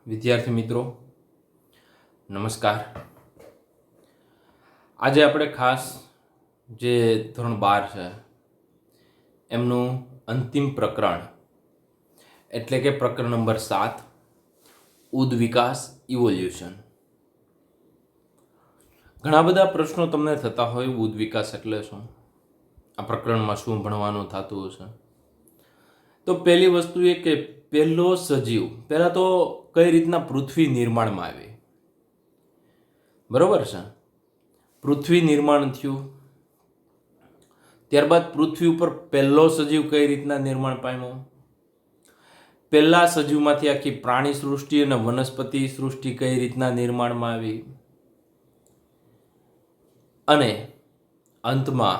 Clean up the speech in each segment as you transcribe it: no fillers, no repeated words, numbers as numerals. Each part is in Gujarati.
વિદ્યાર્થી મિત્રો નમસ્કાર। આજે આપણે ખાસ જે ધોરણ 12 છે એમનું અંતિમ પ્રકરણ એટલે કે પ્રકરણ નંબર 7 ઉદ વિકાસ ઇવોલ્યુશન। ઘણા બધા પ્રશ્નો તમને થતા હોય ઉદ વિકાસ એટલે શું, આ પ્રકરણમાં શું ભણવાનું થતું હશે। તો પહેલી વસ્તુ એ કે પહેલો સજીવ, પહેલા તો કઈ રીતના પૃથ્વી નિર્માણમાં આવી, બરોબર છે। પૃથ્વી નિર્માણ થયું, ત્યારબાદ પૃથ્વી ઉપર પહેલો સજીવ કઈ રીતના નિર્માણ પામ્યો, પહેલા સજીવમાંથી આખી પ્રાણી સૃષ્ટિ અને વનસ્પતિ સૃષ્ટિ કઈ રીતના નિર્માણમાં આવી, અને અંતમાં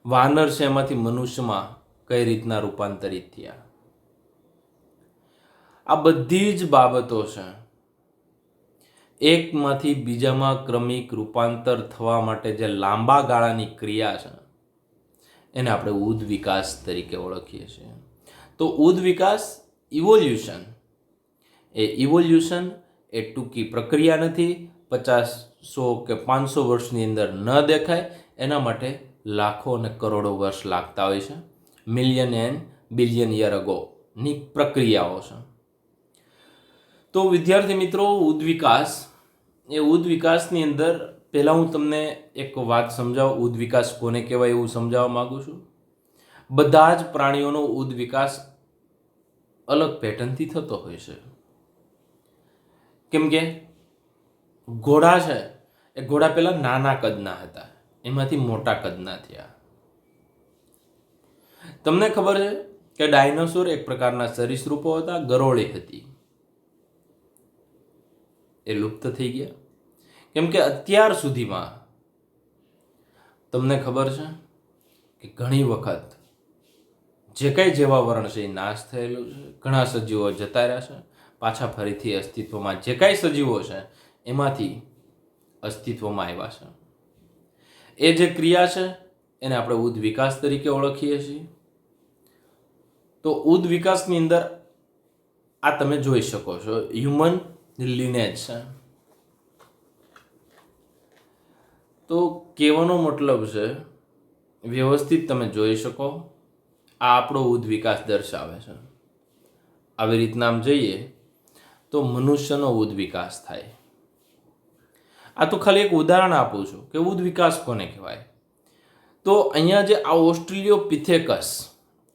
વાનર છે એમાંથી મનુષ્યમાં કઈ રીતના રૂપાંતરિત થયા। આ બધી જ બાબતો છે એકમાંથી બીજામાં ક્રમિક રૂપાંતર થવા માટે જે લાંબા ગાળાની ક્રિયા છે એને આપણે ઉદ વિકાસ તરીકે ઓળખીએ છીએ। તો ઉદ વિકાસ ઇવોલ્યુશન એ ટૂંકી પ્રક્રિયા નથી, 50, 100 કે 500 વર્ષની અંદર ન દેખાય, એના માટે લાખો અને કરોડો વર્ષ લાગતા હોય છે, મિલિયન એન્ડ બિલિયન યર અગોની પ્રક્રિયાઓ છે। તો વિદ્યાર્થી મિત્રો ઉદ વિકાસની અંદર પહેલાં હું તમને એક વાત સમજાવું, ઉદ વિકાસ કોને કહેવાય એવું સમજાવવા માગું છું। બધા જ પ્રાણીઓનો ઉદ વિકાસ અલગ પેટર્નથી થતો હોય છે, કેમ કે ઘોડા છે એ ઘોડા પહેલા નાના કદના હતા, એમાંથી મોટા કદના થયા। તમને ખબર છે કે ડાયનોસોર એક પ્રકારના સરીસૃપો હતા, ગરોળી હતી, એ લુપ્ત થઈ ગયા, કેમ કે અત્યાર સુધીમાં તમને ખબર છે કે ઘણી વખત જે કંઈ જીવાવરણ છે એ નાશ થયેલું છે, ઘણા સજીવો જતા રહ્યા છે, પાછા ફરીથી અસ્તિત્વમાં જે કાંઈ સજીવો છે એમાંથી અસ્તિત્વમાં આવ્યા છે। એ જે ક્રિયા છે એને આપણે ઉદ વિકાસ તરીકે ઓળખીએ છીએ। તો ઉદ વિકાસની અંદર આ તમે જોઈ શકો છો, હ્યુમન લિનેજ છે। તો કહેવાનો મતલબ છે વ્યવસ્થિત તમે જોઈ શકો, આ આપણો ઉદ વિકાસ દર્શાવે છે। આવી રીતના આમ જઈએ તો મનુષ્યનો ઉદ વિકાસ થાય। આ તો ખાલી એક ઉદાહરણ આપું છું કે ઉદ વિકાસ કોને કહેવાય। તો અહીંયા જે આ ઓસ્ટ્રેલિયોપિથેકસ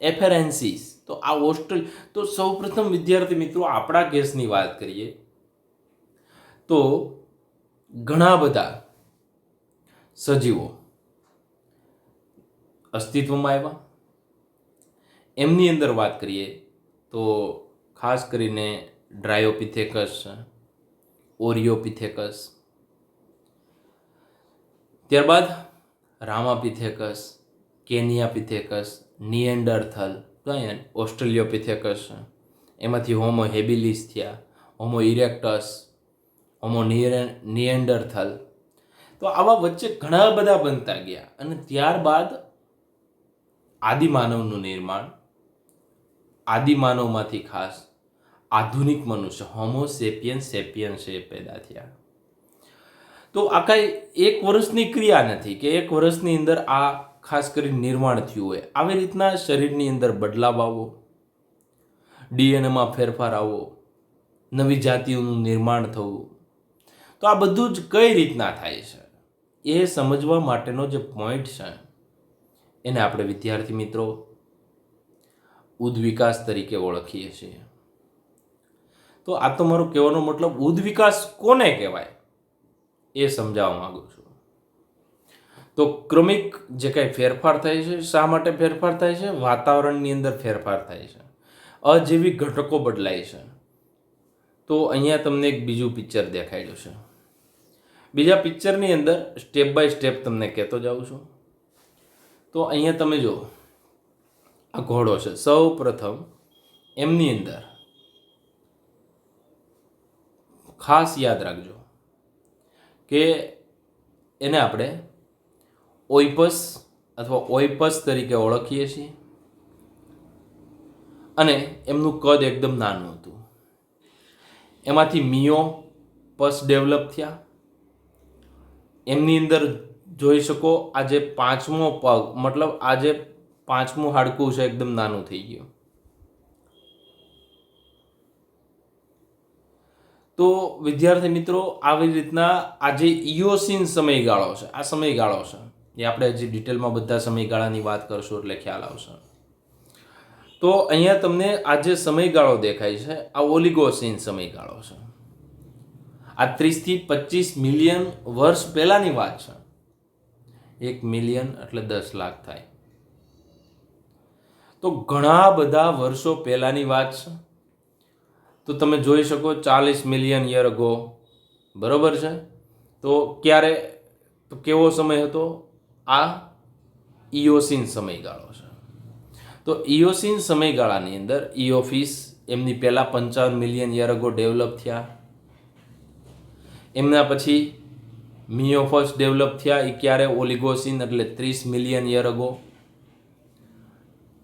એફેરેન્સિસ, તો આ તો સૌપ્રથમ વિદ્યાર્થી મિત્રો આપણા કેસની વાત કરીએ તો ઘણા બધા સજીવો અસ્તિત્વમાં આવ્યા। એમની અંદર વાત કરીએ તો ખાસ કરીને ડ્રાયોપિથેકસ છે, ઓરિયોપિથેકસ, ત્યારબાદ રામાપિથેકસ, કેનિયાપિથેકસ, નિએન્ડરથલ, ઓસ્ટ્રેલિયોપિથેકસ છે, એમાંથી હોમો હેબિલિસ થયા, હોમો ઇરેક્ટસ, હોમો નિએન્ડરથલ। તો આવા વચ્ચે ઘણા બધા બનતા ગયા અને ત્યારબાદ આદિમાનવનું નિર્માણ, આદિમાનવમાંથી ખાસ આધુનિક મનુષ્ય હોમો સેપિયન્સ એ પેદા થયા। તો આ કાંઈ એક વર્ષની ક્રિયા નથી કે એક વર્ષની અંદર આ ખાસ કરીને નિર્માણ થયું હોય। આવી રીતના શરીરની અંદર બદલાવ આવવો, ડીએનએમાં ફેરફાર આવવો, નવી જાતિઓનું નિર્માણ થવું, તો આ બધું જ કઈ રીતના થાય છે એ સમજવા માટેનો જે પોઈન્ટ છે એને આપણે વિદ્યાર્થી મિત્રો ઉદ વિકાસ તરીકે ઓળખીએ છીએ। તો આ તો મારું કહેવાનો મતલબ ઉદ વિકાસ કોને કહેવાય એ સમજાવવા માંગુ છું। તો ક્રમિક જે કાંઈ ફેરફાર થાય છે, શા માટે ફેરફાર થાય છે? વાતાવરણની અંદર ફેરફાર થાય છે, અજૈવિક ઘટકો બદલાય છે। તો અહીંયા તમને એક બીજું પિક્ચર દેખાડ્યું છે, બીજા પિક્ચરની અંદર સ્ટેપ બાય સ્ટેપ તમને કહેતો જાઉં છું। તો અહીંયા તમે જો આ ઘોડો છે, સૌ પ્રથમ એમની અંદર ખાસ યાદ રાખજો કે એને આપણે ઓઇપસ અથવા ઓઇપસ તરીકે ઓળખીએ છીએ અને એમનું કદ એકદમ નાનું હતું। એમાંથી મિયોપસ ડેવલપ થયા. એમની અંદર જોઈ શકો આ જે પાંચમો પગ, મતલબ આ જે પાંચમું હાડકું છે એકદમ નાનું થઈ ગયું. તો વિદ્યાર્થી મિત્રો, આવી રીતના આ જે ઇયોસીન સમયગાળો છે, આ સમયગાળો છે એ આપણે હજી ડિટેલમાં બધા સમયગાળાની વાત કરશું એટલે ખ્યાલ આવશે. તો અહીંયા તમને આ જે સમયગાળો દેખાય છે આ ઓલિગોસીન સમયગાળો છે. આ 30 થી 25 મિલિયન વર્ષ પહેલાની વાત છે. 1 મિલિયન એટલે 10 લાખ થાય. તો ઘણા બધા વર્ષો પહેલાની વાત છે. તો તમે જોઈ શકો 40 મિલિયન યર અગો, બરોબર છે. તો ક્યારે, તો કેવો સમય હતો? આ ઇયોસીન સમયગાળો છે. તો ઇયોસીન સમયગાળાની અંદર ઇયોફિસ એમની પહેલા 55 મિલિયન યર અગો ડેવલપ થયા. એમના પછી મિયોફસ ડેવલપ થયા. એ ક્યારે? ઓલિગોસીન એટલે 30 મિલિયન યર અગો.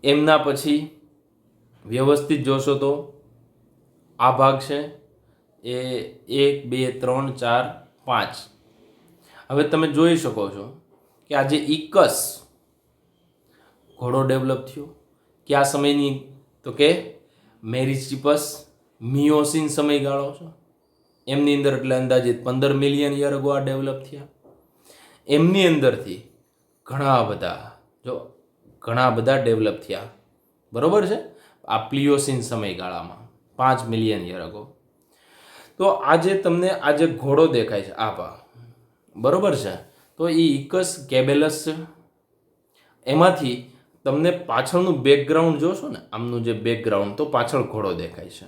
એમના પછી વ્યવસ્થિત જોશો તો આ ભાગ છે એ 1 2 3 4 5. હવે તમે જોઈ શકો છો કે આ જે ઇકસ ઘોડો ડેવલપ થયો કયા સમયની? તો કે મેરિસ્ટિપસ મિયોસીન સમયગાળો છે એમની અંદર. એટલે અંદાજિત 15 મિલિયન યર અગો આ ડેવલપ થયા. એમની અંદરથી ઘણા બધા ડેવલપ થયા, બરોબર છે, આ પ્લિયોસીન સમયગાળામાં 5 મિલિયન યર અગો. તો આજે તમને આ જે ઘોડો દેખાય છે આ ભાગ, બરોબર છે, તો એ ઇકસ કેબેલસ છે. એમાંથી તમને પાછળનું બેકગ્રાઉન્ડ જોશો ને, આમનું જે બેકગ્રાઉન્ડ, તો પાછળ ઘોડો દેખાય છે,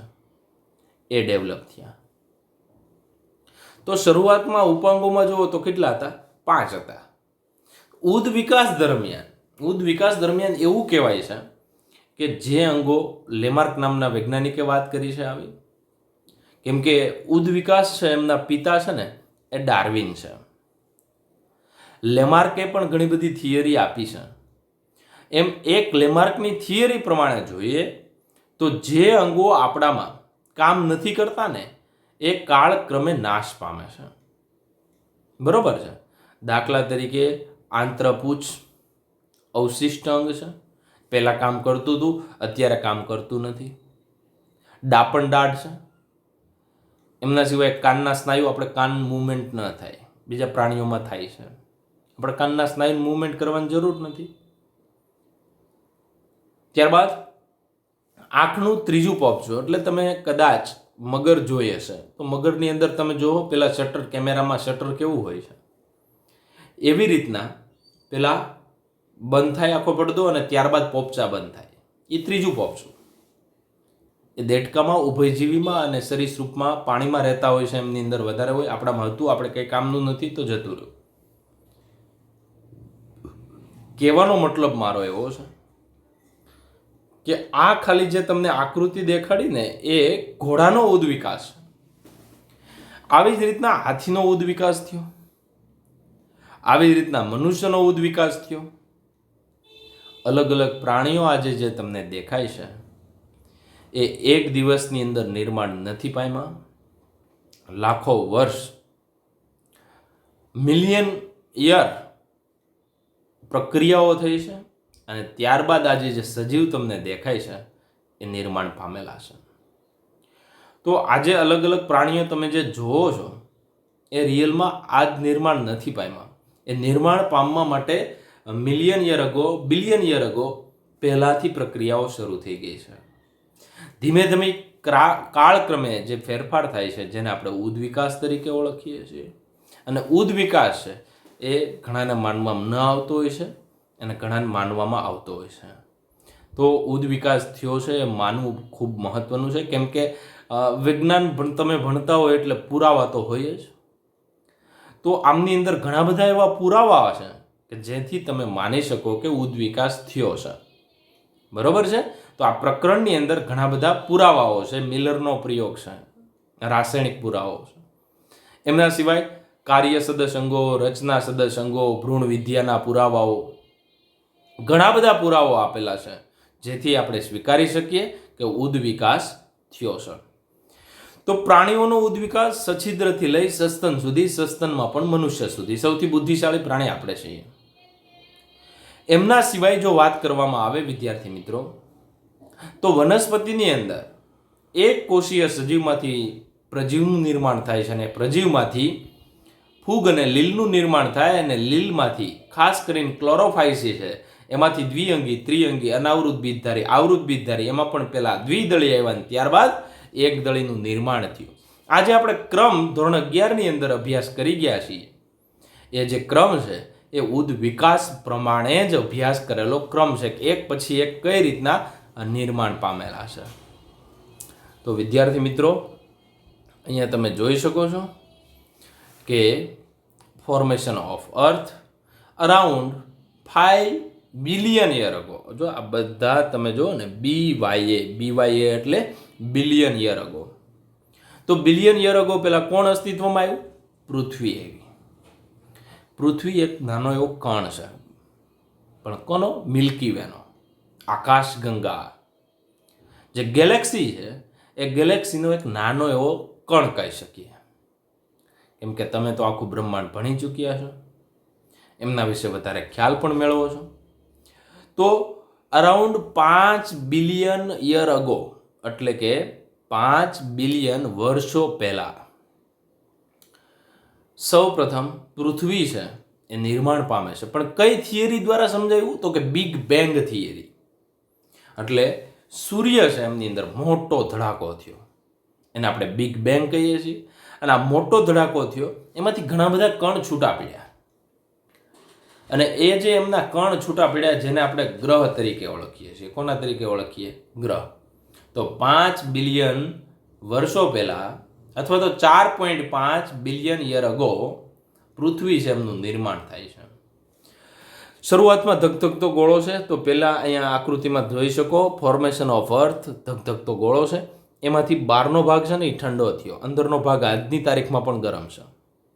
એ ડેવલપ થયા. તો શરૂઆતમાં ઉપાંગોમાં જુઓ તો કેટલા હતા? 5 હતા. ઉદ વિકાસ દરમિયાન એવું કહેવાય છે કે જે અંગો લેમાર્ક નામના વૈજ્ઞાનિકે વાત કરી છે આવી, કેમ કે ઉદ વિકાસ છે એમના પિતા છે ને એ ડાર્વિન છે. લેમાર્કે પણ ઘણી બધી થિયરી આપી છે. એમ એક લેમાર્કની થિયરી પ્રમાણે જોઈએ તો જે અંગો આપણામાં કામ નથી કરતા ને એ કાળક્રમે નાશ પામે છે, બરોબર છે. દાખલા તરીકે આંત્રપૂછ અવશિષ્ટ અંગ છે, પહેલાં કામ કરતું હતું, અત્યારે કામ કરતું નથી. ડાપણ દાઢ છે, એમના સિવાય કાનના સ્નાયુ, આપણે કાન મૂવમેન્ટ ન થાય, બીજા પ્રાણીઓમાં થાય છે, આપણે કાનના સ્નાયુ મૂવમેન્ટ કરવાની જરૂર નથી. ત્યારબાદ આંખનું ત્રીજું પગ છે, એટલે તમે કદાચ મગર જોઈ હશે તો મગરની અંદર તમે જોવો પેલા શટર, કેમેરામાં શટર કેવું હોય છે, એવી રીતના પેલા બંધ થાય આખો પડદો અને ત્યારબાદ પોપચા બંધ થાય. એ ત્રીજું પોપચું. એ દેડકામાં, ઉભયજીવીમાં અને સરીસૃપમાં પાણીમાં રહેતા હોય છે એમની અંદર વધારે હોય. આપણામાં હતું, આપણે કંઈ કામનું નથી તો જતું રહ્યું. કહેવાનો મતલબ મારો એવો છે કે આ ખાલી જે તમને આકૃતિ દેખાડી ને એ ઘોડાનો ઉદ વિકાસ છે. આવી જ રીતના હાથીનો ઉદ વિકાસ થયો, આવી જ રીતના મનુષ્યનો ઉદ વિકાસ થયો. અલગ અલગ પ્રાણીઓ આજે જે તમને દેખાય છે એ એક દિવસની અંદર નિર્માણ નથી પામ્યા. લાખો વર્ષ, મિલિયન યર પ્રક્રિયાઓ થઈ છે અને ત્યારબાદ આજે જે સજીવ તમને દેખાય છે એ નિર્માણ પામેલા છે. તો આજે અલગ અલગ પ્રાણીઓ તમે જે જોવો છો એ રિયલમાં આજ નિર્માણ નથી પામ્યા. એ નિર્માણ પામવા માટે million year ago, billion year ago પહેલાંથી પ્રક્રિયાઓ શરૂ થઈ ગઈ છે. ધીમે ધીમે કાળક્રમે જે ફેરફાર થાય છે જેને આપણે ઉદ વિકાસ તરીકે ઓળખીએ છીએ. અને ઉદ વિકાસ છે એ ઘણાને માનવામાં ન આવતો હોય છે અને ઘણાને માનવામાં આવતો હોય છે. તો ઉદ વિકાસ થયો છે એ માનવું ખૂબ મહત્વનું છે, કેમ કે વિજ્ઞાન તમે ભણતા હોય એટલે પુરાવા તો હોય જ. તો આમની અંદર ઘણા બધા એવા પુરાવા છે કે જેથી તમે માની શકો કે ઉદ વિકાસ થયો છે, બરોબર છે. તો આ પ્રકરણની અંદર ઘણા બધા પુરાવાઓ છે. મિલરનો પ્રયોગ છે, રાસાયણિક પુરાવાઓ છે. એમના સિવાય કાર્ય સદસ્ય અંગો, રચના સદસ્ય અંગો, ભ્રૂણ વિદ્યાના પુરાવાઓ, ઘણા બધા પુરાવાઓ આપેલા છે જેથી આપણે સ્વીકારી શકીએ કે ઉદ વિકાસ થયો છે. તો પ્રાણીઓનો ઉદ્વિકાસ સછિદ્રથી લઈ સસ્તન સુધી, સસ્તનમાં પણ મનુષ્ય સુધી. સૌથી બુદ્ધિશાળી પ્રાણી આપણે છીએ. એમના સિવાય જો વાત કરવામાં આવે વિદ્યાર્થી મિત્રો, તો વનસ્પતિની અંદર એક કોષીય સજીવમાંથી પ્રજીવનું નિર્માણ થાય છે, અને પ્રજીવમાંથી ફૂગ અને લીલનું નિર્માણ થાય, અને લીલમાંથી ખાસ કરીને ક્લોરોફાઇસી છે એમાંથી દ્વિઅંગી, ત્રિઅંગી, અનાવૃત બીજધારી, આવૃત બીજધારી, એમાં પણ પહેલા દ્વિદળી આવ્યા, ત્યારબાદ એક દળીનું નિર્માણ થયું. આજે આપણે ક્રમ ધોરણ 11ની અંદર અભ્યાસ કરી ગયા છીએ. એ જે ક્રમ છે એ ઉદ્વિકાસ પ્રમાણે જ અભ્યાસ કરેલો ક્રમ છે, એક પછી એક કઈ રીતના નિર્માણ પામેલા છે. તો વિદ્યાર્થી મિત્રો, અહીંયા તમે જોઈ શકો છો કે formation of earth around 5 billion year ago. જો આ બધા તમે જો ને, BYA એટલે બિલિયન યર અગો. તો બિલિયન યર અગો પહેલા કોણ અસ્તિત્વમાં આવ્યું? પૃથ્વી આવી. પૃથ્વી એક નાનો એવો કણ છે, પણ કોનો? મિલ્કી વેનો, આકાશગંગા જે ગેલેક્સી છે એ ગેલેક્સીનો એક નાનો એવો કણ કહી શકીએ. કેમ કે તમે તો આખું બ્રહ્માંડ ભણી ચૂક્યા છો, એમના વિશે વધારે ખ્યાલ પણ મેળવો છો. તો અરાઉન્ડ 5 બિલિયન યર અગો, એટલે કે 5 બિલિયન વર્ષો પહેલા સૌ પ્રથમ પૃથ્વી છે એ નિર્માણ પામે છે. પણ કઈ થિયરી દ્વારા સમજાયું? તો કે બિગ બેંગ થિયરી. એટલે સૂર્ય છે એમની અંદર મોટો ધડાકો થયો, એને આપણે બિગ બેંગ કહીએ છીએ. અને આ મોટો ધડાકો થયો, એમાંથી ઘણા બધા કણ છૂટા પડ્યા, અને એ જે એમના કણ છૂટા પડ્યા, જેને આપણે ગ્રહ તરીકે ઓળખીએ છીએ. કોના તરીકે ઓળખીએ? ગ્રહ. તો 5 બિલિયન વર્ષો પહેલા, અથવા તો 4.5 બિલિયન યર અગો પૃથ્વી છે એમનું નિર્માણ થાય છે. શરૂઆતમાં ધગધગતો ગોળો છે. તો પહેલા અહીંયા આકૃતિમાં જોઈ શકો, ફોર્મેશન ઓફ અર્થ, ધગધગતો ગોળો છે. એમાંથી બહારનો ભાગ છે ને એ ઠંડો થયો, અંદરનો ભાગ આજની તારીખમાં પણ ગરમ છે.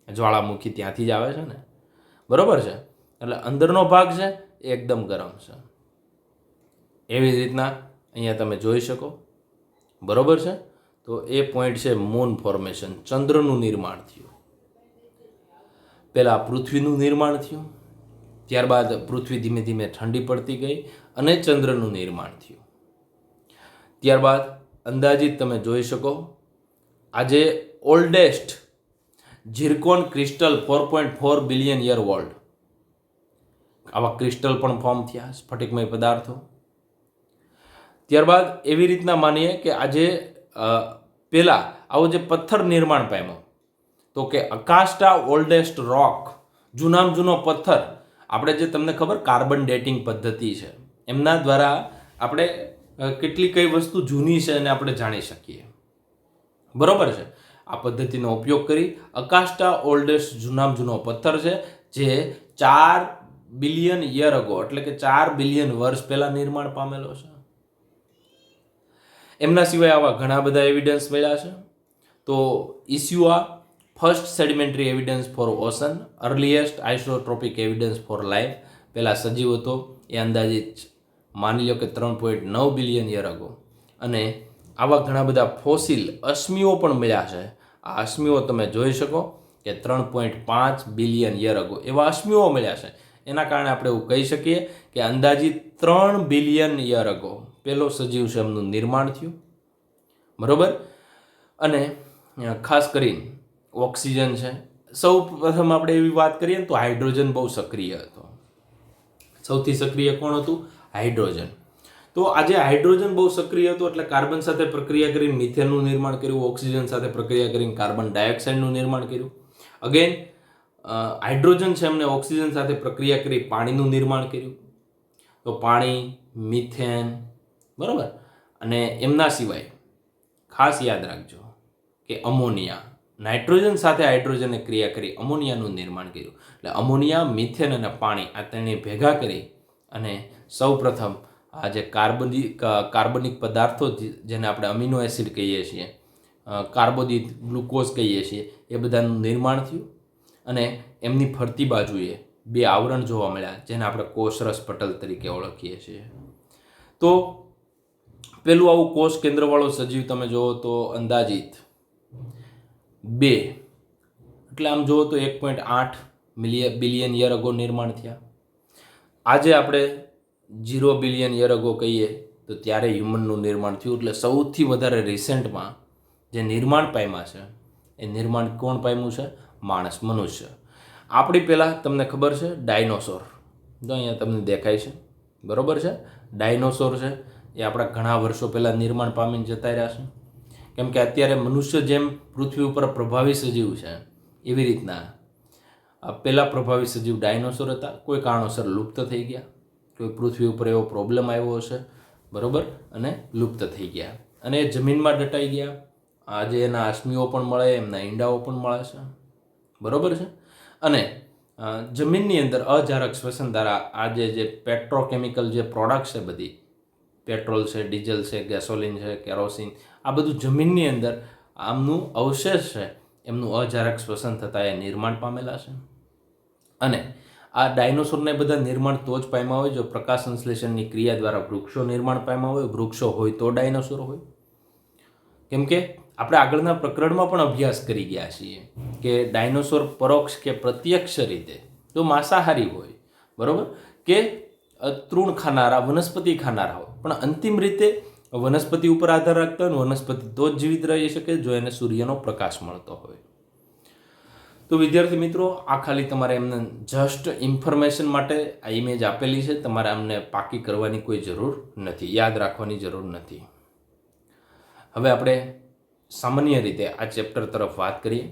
જ્વાળામુખી ત્યાંથી જ આવે છે ને, બરોબર છે? એટલે અંદરનો ભાગ છે એ એકદમ ગરમ છે. એવી જ રીતના અહીંયા તમે જોઈ શકો, બરોબર છે? તો એ પોઈન્ટ છે મૂન ફોર્મેશન, ચંદ્રનું નિર્માણ થયું. પહેલાં પૃથ્વીનું નિર્માણ થયું, ત્યારબાદ પૃથ્વી ધીમે ધીમે ઠંડી પડતી ગઈ અને ચંદ્રનું નિર્માણ થયું. ત્યારબાદ અંદાજિત તમે જોઈ શકો, આજે oldest zircon crystal 4.4 billion year old, આવા ક્રિસ્ટલ પણ ફોર્મ થયા, સ્ફટિકમય પદાર્થો. ત્યારબાદ એવી રીતના માનીએ કે આજે પહેલાં આવો જે પથ્થર નિર્માણ પામ્યો, તો કે અકાસ્ટા ઓલ્ડેસ્ટ રોક, જૂનામાં જૂનો પથ્થર. આપણે જે તમને ખબર કાર્બન ડેટિંગ પદ્ધતિ છે, એમના દ્વારા આપણે કેટલી કઈ વસ્તુ જૂની છે અને આપણે જાણી શકીએ, બરોબર છે? આ પદ્ધતિનો ઉપયોગ કરી અકાસ્ટા ઓલ્ડેસ્ટ જૂનામાં જૂનો પથ્થર છે, જે 4 બિલિયન યર અગો, એટલે કે 4 બિલિયન વર્ષ પહેલા નિર્માણ પામેલો છે. એમના સિવાય આવા ઘણા બધા એવિડન્સ મળ્યા છે. તો Isua first sedimentary evidence for ocean, earliest isotropic evidence for life. પહેલાં સજીવ હતો એ અંદાજિત માની લો કે 3.9 બિલિયન યર અગો. અને આવા ઘણા બધા ફોસિલ અશ્મિઓ પણ મળ્યા છે. આ અશ્મિઓ તમે જોઈ શકો કે 3.5 બિલિયન યર અગો એવા અશ્મિઓ મળ્યા છે. એના કારણે આપણે એવું કહી શકીએ કે અંદાજિત 3 બિલિયન યર અગો પહેલો સજીવ છે એમનું નિર્માણ થયું, બરોબર? અને ખાસ કરીને ઓક્સિજન છે. સૌ પ્રથમ આપણે એવી વાત કરીએ તો હાઇડ્રોજન બહુ સક્રિય હતો. સૌથી સક્રિય કોણ હતું? હાઇડ્રોજન. તો આજે હાઇડ્રોજન બહુ સક્રિય હતું, એટલે કાર્બન સાથે પ્રક્રિયા કરીને મિથેનનું નિર્માણ કર્યું, ઓક્સિજન સાથે પ્રક્રિયા કરીને કાર્બન ડાયોક્સાઇડનું નિર્માણ કર્યું. અગેન હાઇડ્રોજન છે એમને ઓક્સિજન સાથે પ્રક્રિયા કરી પાણીનું નિર્માણ કર્યું. તો પાણી, મિથેન, બરાબર? અને એમના સિવાય ખાસ યાદ રાખજો કે અમોનિયા, નાઇટ્રોજન સાથે હાઇડ્રોજને ક્રિયા કરી અમોનિયાનું નિર્માણ કર્યું. એટલે અમોનિયા, મિથેન અને પાણી આ ત્રણેય ભેગા કરી અને સૌ પ્રથમ આ જે કાર્બનિક પદાર્થો, જેને આપણે અમીનો એસિડ કહીએ છીએ, કાર્બોદિત, ગ્લુકોઝ કહીએ છીએ, એ બધાનું નિર્માણ થયું. અને એમની ફરતી બાજુએ 2 આવરણ જોવા મળ્યા, જેને આપણે કોષરસ પટલ તરીકે ઓળખીએ છીએ. તો પેલું આવું કોષ કેન્દ્રવાળો સજીવ તમે જુઓ તો અંદાજિત 2 એટલે આમ જુઓ તો 1.8 બિલિયન યર અગો નિર્માણ થયા. આજે આપણે 0 બિલિયન યર અગો કહીએ તો ત્યારે હ્યુમનનું નિર્માણ થયું. એટલે સૌથી વધારે રિસેન્ટમાં જે નિર્માણ પામ્યા છે એ નિર્માણ કોણ પામ્યું છે? માણસ, મનુષ્ય. આપણી પહેલાં તમને ખબર છે ડાયનોસોર, તો અહીંયા તમને દેખાય છે, બરાબર છે. ડાયનોસોર છે એ આપણા ઘણા વર્ષો પહેલાં નિર્માણ પામીને જતા રહ્યા છે. કેમ કે અત્યારે મનુષ્ય જેમ પૃથ્વી ઉપર પ્રભાવી સજીવ છે એવી રીતના પહેલાં પ્રભાવી સજીવ ડાયનોસોર હતા. કોઈ કારણોસર લુપ્ત થઈ ગયા, કોઈ પૃથ્વી ઉપર એવો પ્રોબ્લેમ આવ્યો હશે, બરાબર, અને લુપ્ત થઈ ગયા અને એ જમીનમાં દટાઈ ગયા. આજે એના અશ્મિઓ પણ મળે, એમના ઈંડાઓ પણ મળે છે, બરાબર છે. અને જમીનની અંદર અજારક શ્વસન દ્વારા આજે જે પેટ્રોકેમિકલ જે પ્રોડક્ટ છે, બધી પેટ્રોલ છે, ડીઝલ છે, ગેસોલિન છે, કેરોસીન, આ બધું જમીનની અંદર આમનું અવશેષ છે, એમનું અજારક શ્વસન થતાં એ નિર્માણ પામેલા છે. અને આ ડાયનોસોરને બધા નિર્માણ તો જ પામ્યા હોય જો પ્રકાશ સંશ્લેષણની ક્રિયા દ્વારા વૃક્ષો નિર્માણ પામ્યા હોય. વૃક્ષો હોય તો ડાયનોસોર હોય. કેમ કે આપણે આગળના પ્રકરણમાં પણ અભ્યાસ કરી ગયા છીએ કે ડાયનોસોર પરોક્ષ કે પ્રત્યક્ષ રીતે તો માંસાહારી હોય, બરાબર, કે તૃણ ખાનારા, વનસ્પતિ ખાનારા હોય, પણ અંતિમ રીતે વનસ્પતિ ઉપર આધાર રાખતા હોય. વનસ્પતિ તો જ જીવિત રહી શકે જો એને સૂર્યનો પ્રકાશ મળતો હોય. તો વિદ્યાર્થી મિત્રો, આ ખાલી તમારે એમને જસ્ટ ઇન્ફોર્મેશન માટે આ ઇમેજ આપેલી છે. તમારે અમને પાકી કરવાની કોઈ જરૂર નથી, યાદ રાખવાની જરૂર નથી. હવે આપણે સામાન્ય રીતે આ ચેપ્ટર તરફ વાત કરીએ.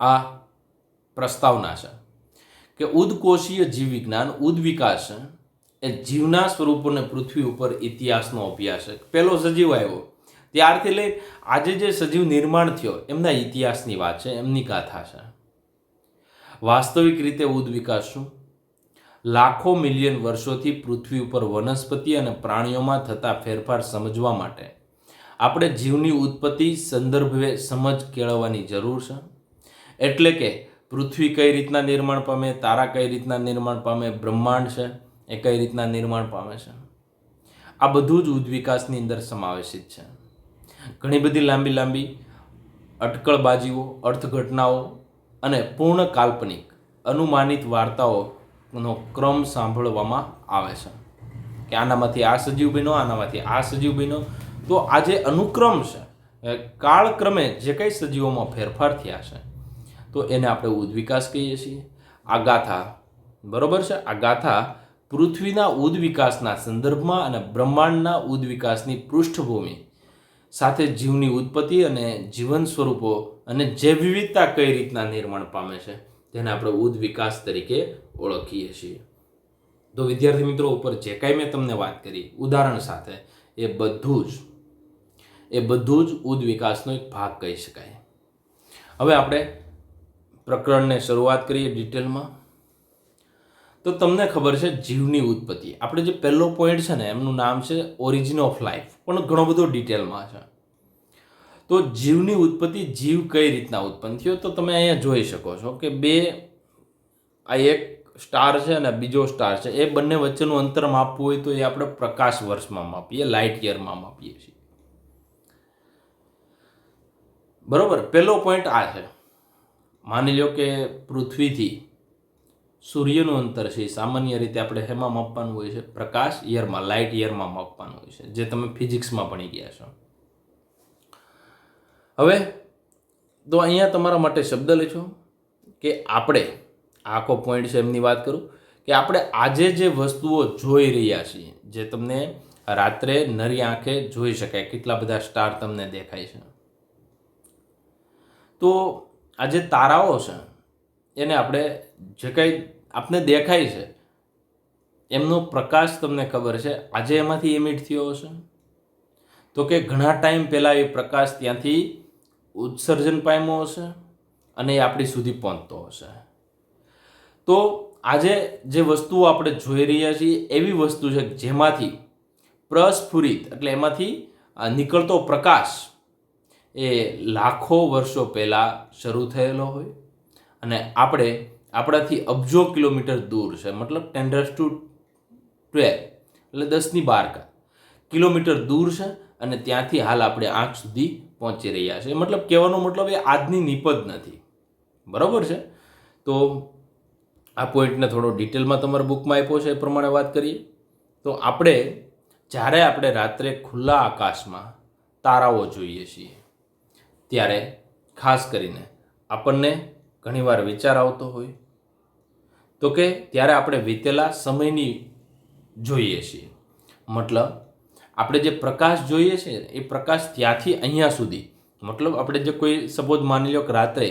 આ પ્રસ્તાવના છે કે ઉદકોષીય જીવ વિજ્ઞાન, ઉદવિકાસ એ જીવના સ્વરૂપોને પૃથ્વી ઉપર ઇતિહાસનો અભ્યાસ છે. પહેલો સજીવ આવ્યો ત્યારથી લઈ આજે જે સજીવ નિર્માણ થયો એમના ઇતિહાસની વાત છે, એમની ગાથા છે. વાસ્તવિક રીતે ઉદવિકાસ શું? લાખો મિલિયન વર્ષોથી પૃથ્વી ઉપર વનસ્પતિ અને પ્રાણીઓમાં થતા ફેરફાર સમજવા માટે આપણે જીવની ઉત્પત્તિ સંદર્ભે સમજ કેળવવાની જરૂર છે. એટલે કે પૃથ્વી કઈ રીતના નિર્માણ પામે, તારા કઈ રીતના નિર્માણ પામે, બ્રહ્માંડ છે એ કઈ રીતના નિર્માણ પામે છે, આ બધું જ ઉદવિકાસની અંદર સમાવેશિત છે. ઘણી બધી લાંબી લાંબી અટકળબાજીઓ, અર્થઘટનાઓ અને પૂર્ણ કાલ્પનિક અનુમાનિત વાર્તાઓનો ક્રમ સાંભળવામાં આવે છે કે આનામાંથી આ સજીવ બન્યો, આનામાંથી આ સજીવ બન્યો. તો આ જે અનુક્રમ છે, કાળક્રમે જે કંઈ સજીવોમાં ફેરફાર થયા છે તો એને આપણે ઉદવિકાસ કહીએ છીએ. આ ગાથા, બરાબર છે, આ ગાથા પૃથ્વીના ઉદવિકાસના સંદર્ભમાં અને બ્રહ્માંડના ઉદવિકાસની પૃષ્ઠભૂમિ સાથે જીવની ઉત્પત્તિ અને જીવન સ્વરૂપો અને જૈવ વિવિધતા કઈ રીતના નિર્માણ પામે છે તેને આપણે ઉદવિકાસ તરીકે ઓળખીએ છીએ. તો વિદ્યાર્થી મિત્રો, ઉપર જે કાંઈ મેં તમને વાત કરી ઉદાહરણ સાથે એ બધું જ ઉદવિકાસનો એક ભાગ કહી શકાય. હવે આપણે પ્રકરણને શરૂઆત કરીએ ડિટેલમાં. તો તમને ખબર છે જીવની ઉત્પત્તિ, આપણે જે પહેલો પોઈન્ટ છે ને એમનું નામ છે ઓરિજિન ઓફ લાઈફ, પણ ઘણો બધો ડિટેલમાં છે. તો જીવની ઉત્પત્તિ, જીવ કઈ રીતના ઉત્પન્ન થયો તો તમે અહીંયા જોઈ શકો છો કે આ એક સ્ટાર છે અને બીજો સ્ટાર છે, એ બંને વચ્ચેનું અંતર માપવું હોય તો એ આપણે પ્રકાશ વર્ષમાં માપીએ, લાઇટ યરમાં માપીએ છીએ, બરોબર. પહેલો પોઈન્ટ આ છે. માની લો કે પૃથ્વીથી સૂર્યનું અંતર છે સામાન્ય રીતે આપણે હેમાં માપવાનું હોય છે? પ્રકાશ યરમાં, લાઇટ યરમાં માપવાનું હોય છે, જે તમે ફિઝિક્સમાં ભણી ગયા છો. હવે તો અહીંયા તમારા માટે શબ્દ લખો કે આપણે આખો પોઈન્ટ છે એમની વાત કરું કે આપણે આજે જે વસ્તુઓ જોઈ રહ્યા છીએ, જે તમને રાત્રે નરી આંખે જોઈ શકાય, કેટલા બધા સ્ટાર તમને દેખાય છે, તો આ જે તારાઓ છે એને આપણે જે કંઈ આપને દેખાય છે એમનો પ્રકાશ તમને ખબર છે આજે એમાંથી એમિટ થયો હશે તો કે ઘણા ટાઈમ પહેલાં એ પ્રકાશ ત્યાંથી ઉત્સર્જન પામ્યો હશે અને એ આપણી સુધી પહોંચતો હશે. તો આજે જે વસ્તુઓ આપણે જોઈ રહ્યા છીએ એવી વસ્તુ છે જેમાંથી પ્રસ્ફુરિત એટલે એમાંથી નીકળતો પ્રકાશ એ લાખો વર્ષો પહેલાં શરૂ થયેલો હોય અને આપણે આપણાથી અબજો કિલોમીટર દૂર છે, મતલબ 10⁻12 એટલે 10⁻12 કિલોમીટર દૂર છે અને ત્યાંથી હાલ આપણે આંખ સુધી પહોંચી રહ્યા છે. મતલબ કહેવાનો મતલબ એ આજની નિપજ નથી. બરાબર છે. તો આ પોઈન્ટને થોડો ડિટેલમાં તમારા બુકમાં આપ્યો છે એ પ્રમાણે વાત કરીએ તો જ્યારે આપણે રાત્રે ખુલ્લા આકાશમાં તારાઓ જોઈએ છીએ ત્યારે ખાસ કરીને આપણને ઘણીવાર વિચાર આવતો હોય તો કે ત્યારે આપણે વીતેલા સમયની જોઈએ છીએ. મતલબ આપણે જે પ્રકાશ જોઈએ છે એ પ્રકાશ ત્યાંથી અહીંયા સુધી, મતલબ આપણે જે કોઈ સપોઝ માની લો કે રાત્રે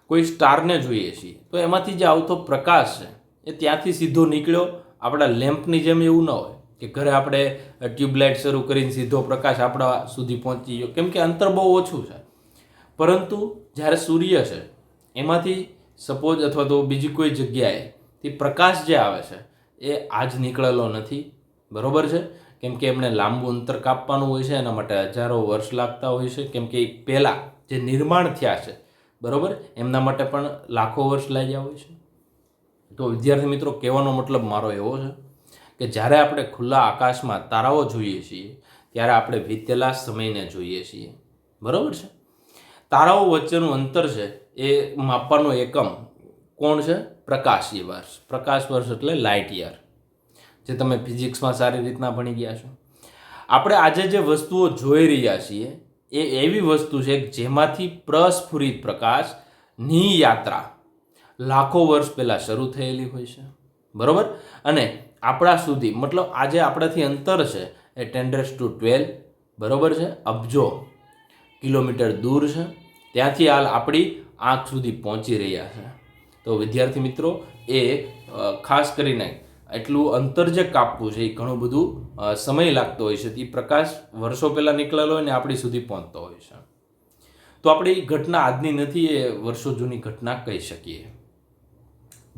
કોઈ સ્ટારને જોઈએ છીએ તો એમાંથી જે આવતો પ્રકાશ છે એ ત્યાંથી સીધો નીકળ્યો આપણા લેમ્પની જેમ એવું ન હોય કે ઘરે આપણે ટ્યુબલાઇટ શરૂ કરીને સીધો પ્રકાશ આપણા સુધી પહોંચી ગયો, કેમ કે અંતર બહુ ઓછું છે. પરંતુ જ્યારે સૂર્ય છે એમાંથી સપોઝ અથવા તો બીજી કોઈ જગ્યાએથી પ્રકાશ જે આવે છે એ આજ નીકળેલો નથી. બરાબર છે. કેમ કે એમણે લાંબુ અંતર કાપવાનું હોય છે, એના માટે હજારો વર્ષ લાગતા હોય છે, કેમ કે એ પહેલાં જે નિર્માણ થયા છે બરાબર એમના માટે પણ લાખો વર્ષ લાગ્યા હોય છે. તો વિદ્યાર્થી મિત્રો, કહેવાનો મતલબ મારો એવો છે કે જ્યારે આપણે ખુલ્લા આકાશમાં તારાઓ જોઈએ છીએ ત્યારે આપણે વીતેલા સમયને જોઈએ છીએ. બરાબર છે. તારાઓ વચ્ચેનું અંતર છે એ માપવાનો એકમ કોણ છે? પ્રકાશીય વર્ષ. પ્રકાશ વર્ષ એટલે લાઇટ યર, જે તમે ફિઝિક્સમાં સારી રીતના ભણી ગયા છો. આપણે આજે જે વસ્તુઓ જોઈ રહ્યા છીએ એ એવી વસ્તુ છે જેમાંથી પ્રસ્ફુરિત પ્રકાશની યાત્રા લાખો વર્ષ પહેલાં શરૂ થયેલી હોય છે. બરાબર. અને આપણા સુધી, મતલબ આજે આપણાથી અંતર છે એ 10⁻12 બરાબર છે અબજો કિલોમીટર દૂર છે. ત્યાંથી હાલ આપણી આંખ સુધી પહોંચી રહ્યા છે. તો વિદ્યાર્થી મિત્રો, એ ખાસ કરીને એટલું અંતર જે કાપવું છે એ ઘણું બધું સમય લાગતો હોય છે. એ પ્રકાશ વર્ષો પહેલાં નીકળેલો હોય ને આપણી સુધી પહોંચતો હોય છે. તો આપણે એ ઘટના આજની નથી, એ વર્ષો જૂની ઘટના કહી શકીએ.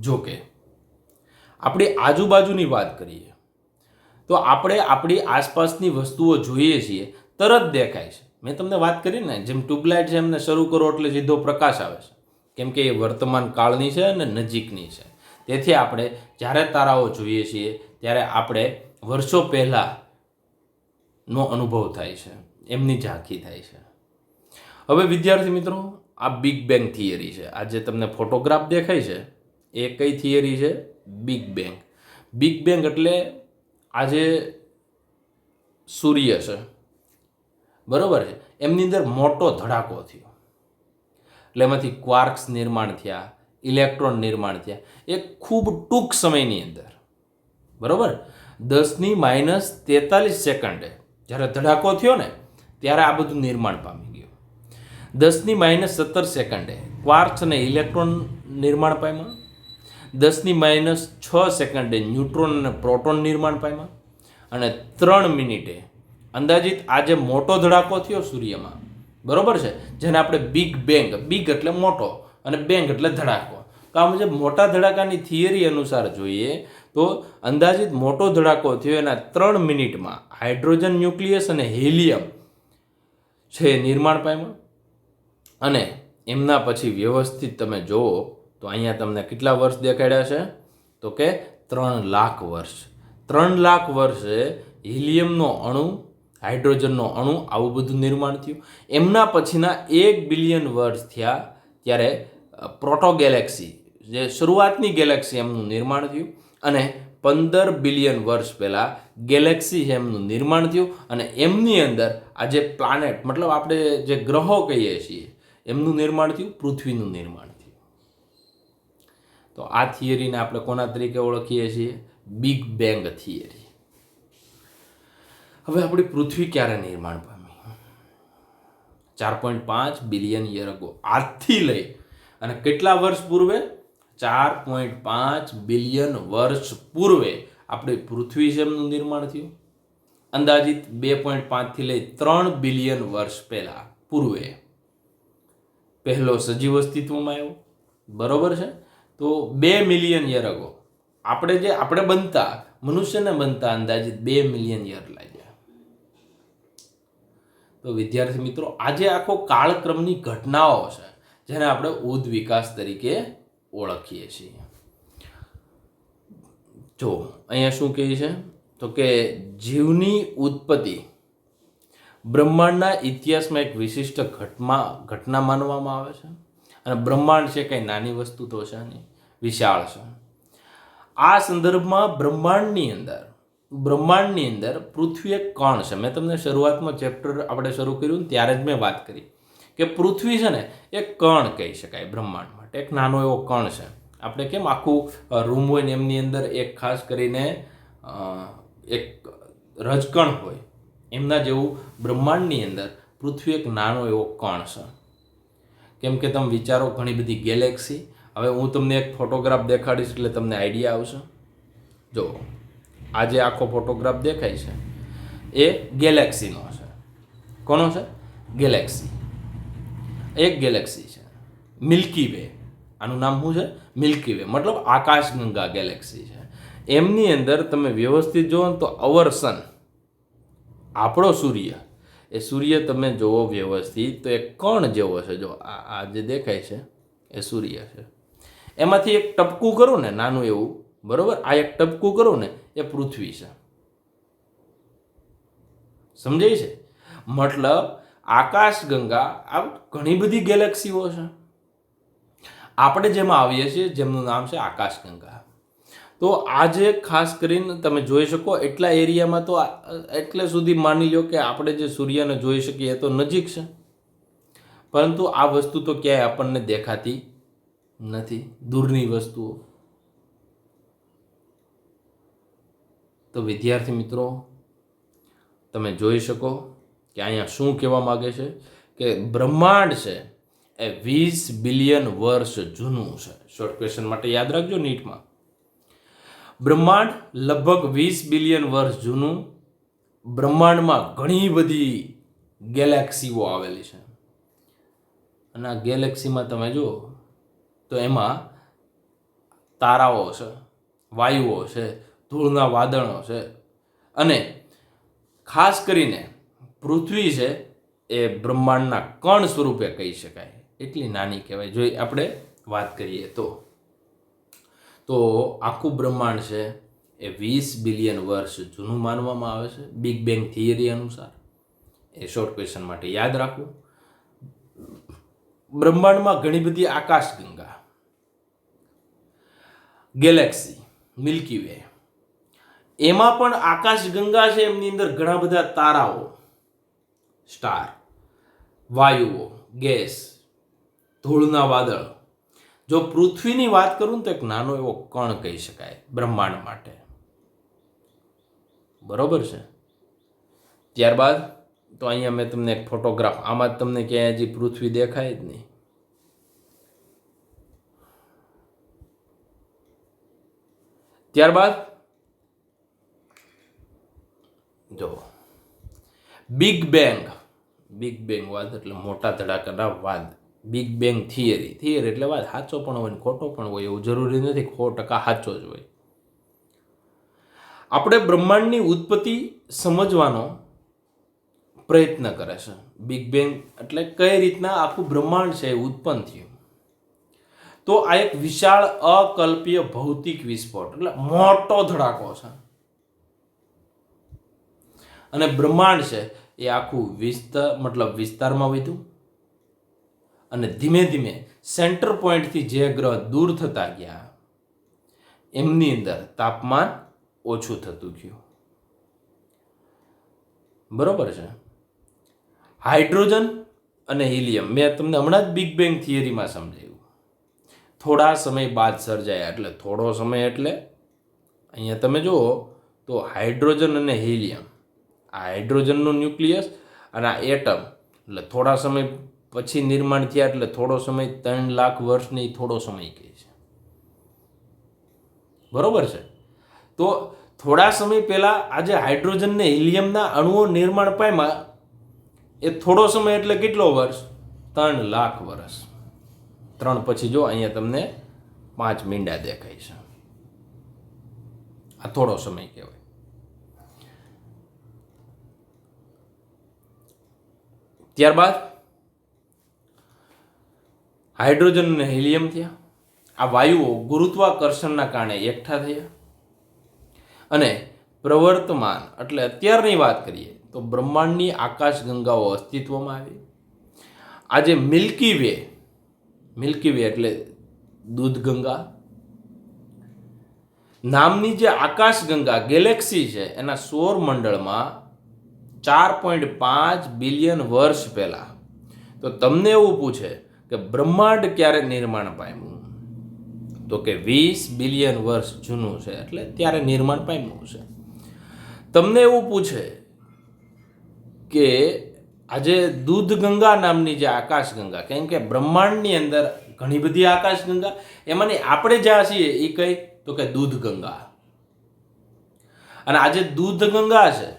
જો કે આપણી આજુબાજુની વાત કરીએ તો આપણે આપણી આસપાસની વસ્તુઓ જોઈએ છીએ તરત દેખાય છે. મેં તમને વાત કરી ને, જેમ ટ્યુબલાઇટ છે એમને શરૂ કરો એટલે સીધો પ્રકાશ આવે છે, કેમ કે એ વર્તમાન કાળની છે અને નજીકની છે. તેથી આપણે જ્યારે તારાઓ જોઈએ છીએ ત્યારે આપણે વર્ષો પહેલાંનો અનુભવ થાય છે, એમની ઝાંખી થાય છે. હવે વિદ્યાર્થી મિત્રો, આ બિગ બેંગ થિયરી છે. આ જે તમને ફોટોગ્રાફ દેખાય છે એ કઈ થિયરી છે? Big bang. બિગ બેંગ એટલે આજે સૂર્ય છે બરાબર છે એમની અંદર મોટો ધડાકો થયો એટલે એમાંથી ક્વાર્ક્સ નિર્માણ થયા, ઇલેક્ટ્રોન નિર્માણ થયા એ ખૂબ ટૂંક સમયની અંદર. બરાબર. 10⁻43 સેકન્ડે જ્યારે ધડાકો થયો ને ત્યારે આ બધું નિર્માણ પામી ગયું. 10⁻17 સેકન્ડે ક્વાર્ક્સ અને ઇલેક્ટ્રોન નિર્માણ પામ્યા. 10⁻6 સેકન્ડે ન્યુટ્રોન અને પ્રોટોન નિર્માણ પામ્યા. અને 3 મિનિટે અંદાજિત આજે મોટો ધડાકો થયો સૂર્યમાં બરાબર છે, જેને આપણે બિગ બેંગ, બિગ એટલે મોટો અને બેંગ એટલે ધડાકો. તો આ મુજબ મોટા ધડાકાની થિયરી અનુસાર જોઈએ તો અંદાજિત મોટો ધડાકો થયો એના 3 મિનિટમાં હાઇડ્રોજન ન્યુક્લિયસ અને હિલિયમ છે નિર્માણ પામ્યા. અને એમના પછી વ્યવસ્થિત તમે જુઓ તો અહીંયા તમને કેટલા વર્ષ દેખાડ્યા છે? તો કે 3 લાખ વર્ષ. 3 લાખ વર્ષે હિલિયમનો અણુ, હાઇડ્રોજનનો અણુ, આવું બધું નિર્માણ થયું. એમના પછીના 1 બિલિયન વર્ષ થયા ત્યારે પ્રોટો ગેલેક્સી, જે શરૂઆતની ગેલેક્સી, એમનું નિર્માણ થયું. અને 15 બિલિયન વર્ષ પહેલાં ગેલેક્સી એમનું નિર્માણ થયું. અને એમની અંદર આ જે પ્લાનેટ, મતલબ આપણે જે ગ્રહો કહીએ છીએ એમનું નિર્માણ થયું, પૃથ્વીનું નિર્માણ થયું. તો આ થિયરીને આપણે કોના તરીકે ઓળખીએ છીએ? Big bang theory. હવે આપણી પૃથ્વી ક્યારે નિર્માણ પામી? 4.5 બિલિયન યર અગો. આજથી લઈ અને કેટલા વર્ષ પૂર્વે? 4.5 બિલિયન વર્ષ પૂર્વે આપણી પૃથ્વી છે એમનું નિર્માણ થયું. અંદાજિત 2.5 થી લઈ 3 બિલિયન વર્ષ પહેલા પૂર્વે પહેલો સજીવ અસ્તિત્વમાં આવ્યો. બરોબર છે. તો 2 મિલિયન યર અગો આપણે બનતા, મનુષ્યને બનતા અંદાજિત 2 મિલિયન યર લાગ્યા. તો વિદ્યાર્થી મિત્રો, આજે આખો કાળક્રમની ઘટનાઓ છે જેને આપણે ઉદ વિકાસ તરીકે ઓળખીએ છીએ. જો અહીંયા શું કહે છે? તો કે જીવની ઉત્પત્તિ બ્રહ્માંડના ઇતિહાસમાં એક વિશિષ્ટ ઘટના માનવામાં આવે છે. અને બ્રહ્માંડ છે કંઈ નાની વસ્તુ તો છે નહીં, વિશાળ છે. આ સંદર્ભમાં બ્રહ્માંડની અંદર પૃથ્વી એક કણ છે. મેં તમને શરૂઆતમાં ચેપ્ટર આપણે શરૂ કર્યું ત્યારે જ મેં વાત કરી કે પૃથ્વી છે ને એક કણ કહી શકાય બ્રહ્માંડ માટે. એક નાનો એવો કણ છે. આપણે કેમ આખું રૂમ હોય ને એમની અંદર એક ખાસ કરીને એક રજકણ હોય, એમના જેવું બ્રહ્માંડની અંદર પૃથ્વી એક નાનો એવો કણ છે. કેમ કે તમે વિચારો, ઘણી બધી ગેલેક્સી. હવે હું તમને એક ફોટોગ્રાફ દેખાડીશ એટલે તમને આઈડિયા આવશે. જો આ જે આખો ફોટોગ્રાફ દેખાય છે એ ગેલેક્સીનો છે. કોનો છે? ગેલેક્સી. એક ગેલેક્સી છે મિલ્કી વે. આનું નામ શું છે? મિલ્કી વે, મતલબ આકાશગંગા ગેલેક્સી છે. એમની અંદર તમે વ્યવસ્થિત જુઓ ને તો અવર સન, આપણો સૂર્ય, એ સૂર્ય તમે જુઓ વ્યવસ્થિત તો એક કણ જેવો છે. જો આ જે દેખાય છે એ સૂર્ય છે. એમાંથી એક ટપકું કરું ને નાનું એવું, બરોબર, આ એક ટપકું કરું ને એ પૃથ્વી છે. સમજાય છે? મતલબ આકાશગંગા આ ઘણી બધી ગેલેક્સીઓ છે. આપણે જેમાં આવીએ છીએ જેમનું નામ છે આકાશગંગા. તો આજે ખાસ કરીને તમે જોઈ શકો એટલા એરિયામાં તો એટલે સુધી માની લો કે આપણે જે સૂર્યને જોઈ શકીએ એ તો નજીક છે, પરંતુ આ વસ્તુ તો ક્યાંય આપણને દેખાતી નથી, દૂરની વસ્તુઓ. તો વિદ્યાર્થી મિત્રો, તમે જોઈ શકો કે અહીંયા શું કહેવા માગે છે કે બ્રહ્માંડ છે એ 20 બિલિયન વર્ષ જૂનું છે. શોર્ટ ક્વેશ્ચન માટે યાદ રાખજો નીટમાં. બ્રહ્માંડ લગભગ 20 બિલિયન વર્ષ જૂનું. બ્રહ્માંડમાં ઘણી બધી ગેલેક્સીઓ આવેલી છે. અને આ ગેલેક્સીમાં તમે જુઓ તો એમાં તારાઓ છે, વાયુઓ છે, ધૂળના વાદળો છે, અને ખાસ કરીને પૃથ્વી છે એ બ્રહ્માંડના કણ સ્વરૂપે કહી શકાય, એટલી નાની કહેવાય. જો આપણે વાત કરીએ તો આખું બ્રહ્માંડ છે એ 20 બિલિયન વર્ષ જૂનું માનવામાં આવે છે બિગ બેંગ થિયરી અનુસાર. એ શોર્ટ ક્વેશ્ચન માટે યાદ રાખવું. બ્રહ્માંડમાં ઘણી બધી આકાશગંગા, ગેલેક્સી, મિલ્કી વે, એમાં પણ આકાશગંગા છે એમની અંદર ઘણા બધા તારાઓ, સ્ટાર, વાયુઓ, ગેસ, ધૂળના વાદળ. જો પૃથ્વીની વાત કરું તો એક નાનો એવો કણ કહી શકાય બ્રહ્માંડ માટે. બરોબર છે? ત્યારબાદ તો અહીંયા મેં તમને એક ફોટોગ્રાફ, આમાં તમને ક્યાંય હજી પૃથ્વી દેખાય જ નહીં. ત્યારબાદ જો બિગ બેંગ વાદ એટલે મોટા ધડાકાના વાદ. બિગ બેંગ થિયરી એટલે વાત સાચો પણ હોય ને ખોટો પણ હોય, એવું જરૂરી નથી 100% સાચો જ હોય. આપણે બ્રહ્માંડની ઉત્પત્તિ સમજવાનો પ્રયત્ન કરે છે. બિગ બેંગ એટલે કઈ રીતના આખું બ્રહ્માંડ છે એ ઉત્પન્ન થયું. તો આ એક વિશાળ અકલ્પ્ય ભૌતિક વિસ્ફોટ એટલે મોટો ધડાકો છે. અને બ્રહ્માંડ છે એ આખું વિસ્તારમાં વધ્યું અને ધીમે ધીમે સેન્ટર પોઈન્ટથી જે ગ્રહ દૂર થતા ગયા એમની અંદર તાપમાન ઓછું થતું ગયું. બરોબર છે? હાઇડ્રોજન અને હિલિયમ મેં તમને હમણાં જ બિગ બેંગ થિયરીમાં સમજાવ્યું. થોડા સમય બાદ સર્જાયા. એટલે થોડો સમય એટલે અહીંયા તમે જુઓ તો હાઇડ્રોજન અને હિલિયમ, આ હાઇડ્રોજનનું ન્યુક્લિયસ અને આ એટમ એટલે થોડા સમય પછી નિર્માણ થયા. એટલે થોડો સમય 3 લાખ વર્ષની થોડો સમય કહે છે. બરોબર છે? તો થોડા સમય પહેલા આજે હાઇડ્રોજન ને હિલિયમના અણુઓ નિર્માણ પામ્યા એ થોડો સમય એટલે કેટલો વર્ષ? 3 લાખ વર્ષ. 3 પછી જો અહીંયા તમને 5 મીંડા દેખાય છે. આ થોડો સમય કહેવાય. ત્યારબાદ હાઇડ્રોજન અને હિલિયમ થયા. આ વાયુઓ ગુરુત્વાકર્ષણના કારણે એકઠા થયા અને પ્રવર્તમાન એટલે અત્યારની વાત કરીએ તો બ્રહ્માંડની આકાશગંગાઓ અસ્તિત્વમાં આવી. આજે મિલ્કી વે એટલે દૂધગંગા નામની જે આકાશગંગા ગેલેક્સી છે એના સૌરમંડળમાં 4.5 બિલિયન વર્ષ પહેલા. તો તમને એવું પૂછે કે બ્રહ્માંડ ક્યારે નિર્માણ પામ્યું, તો કે 20 બિલિયન વર્ષ જૂનું છે, એટલે ત્યારે નિર્માણ પામ્યું છે. તમને એવું પૂછે કે આજે દૂધગંગા નામની જે આકાશગંગા, કેમ કે બ્રહ્માંડની અંદર ઘણી બધી આકાશગંગા, એમાંની આપણે જ્યાં છીએ એ કઈ, તો કે દૂધગંગા. અને આજે દૂધગંગા છે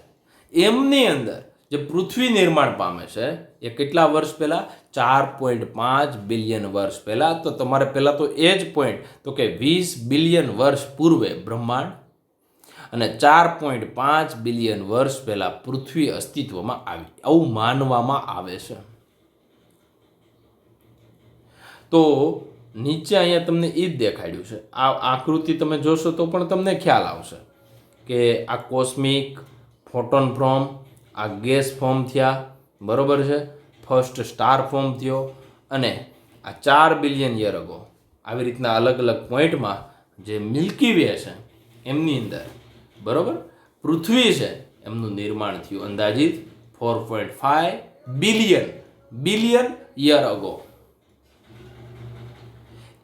એમની અંદર જે પૃથ્વી નિર્માણ પામે છે એ કેટલા વર્ષ પહેલા? 4.5 બિલિયન વર્ષ પહેલા. તો તમારે પહેલા તો એ જ પોઈન્ટ, તો કે 20 બિલિયન વર્ષ પૂર્વે બ્રહ્માંડ અને 4.5 બિલિયન વર્ષ પહેલા પૃથ્વી અસ્તિત્વમાં આવી, આવું માનવામાં આવે છે. તો નીચે અહીંયા તમને એ જ દેખાડ્યું છે. આ આકૃતિ તમે જોશો તો પણ તમને ખ્યાલ આવશે કે આ કોસ્મિક ફોટોન ફોર્મ, આ ગેસ ફોર્મ થયા, બરોબર છે, ફર્સ્ટ સ્ટાર ફોર્મ થયો, અને આ 4 બિલિયન યર અગો આવી રીતના અલગ અલગ પોઈન્ટમાં જે મિલ્કી વે છે એમની અંદર, બરોબર, પૃથ્વી છે એમનું નિર્માણ થયું અંદાજિત 4.5 બિલિયન યર અગો.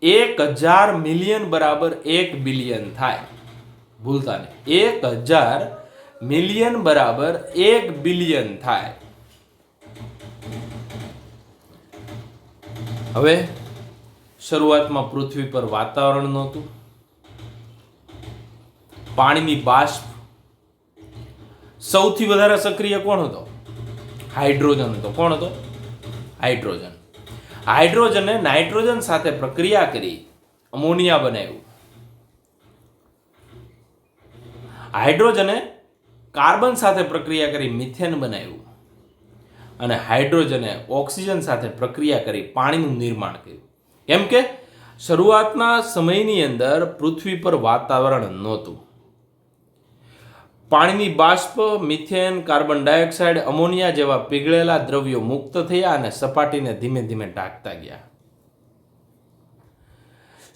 1000 મિલિયન બરાબર 1 બિલિયન થાય, ભૂલતા નહીં, 1000 મિલિયન બરાબર 1 બિલિયન થાય. હવે શરૂઆતમાં પૃથ્વી પર વાતાવરણ નહોતું, પાણીની બાષ્પ. સૌથી વધારે સક્રિય કોણ હતો? હાઇડ્રોજન હતો. કોણ હતો? હાઇડ્રોજન. હાઇડ્રોજને નાઇટ્રોજન સાથે પ્રક્રિયા કરી અમોનિયા બનાવ્યું. હાઇડ્રોજને કાર્બન સાથે પ્રક્રિયા કરી મિથેન બનાવ્યું. અને હાઇડ્રોજને ઓક્સિજન સાથે પ્રક્રિયા કરી પાણીનું નિર્માણ કર્યું. કેમ કે શરૂઆતના સમયની અંદર પૃથ્વી પર વાતાવરણ નહોતું. પાણીની બાષ્પ, મિથેન, કાર્બન ડાયોક્સાઇડ, અમોનિયા જેવા પીગળેલા દ્રવ્યો મુક્ત થયા અને સપાટીને ધીમે ધીમે ઢાંકતા ગયા.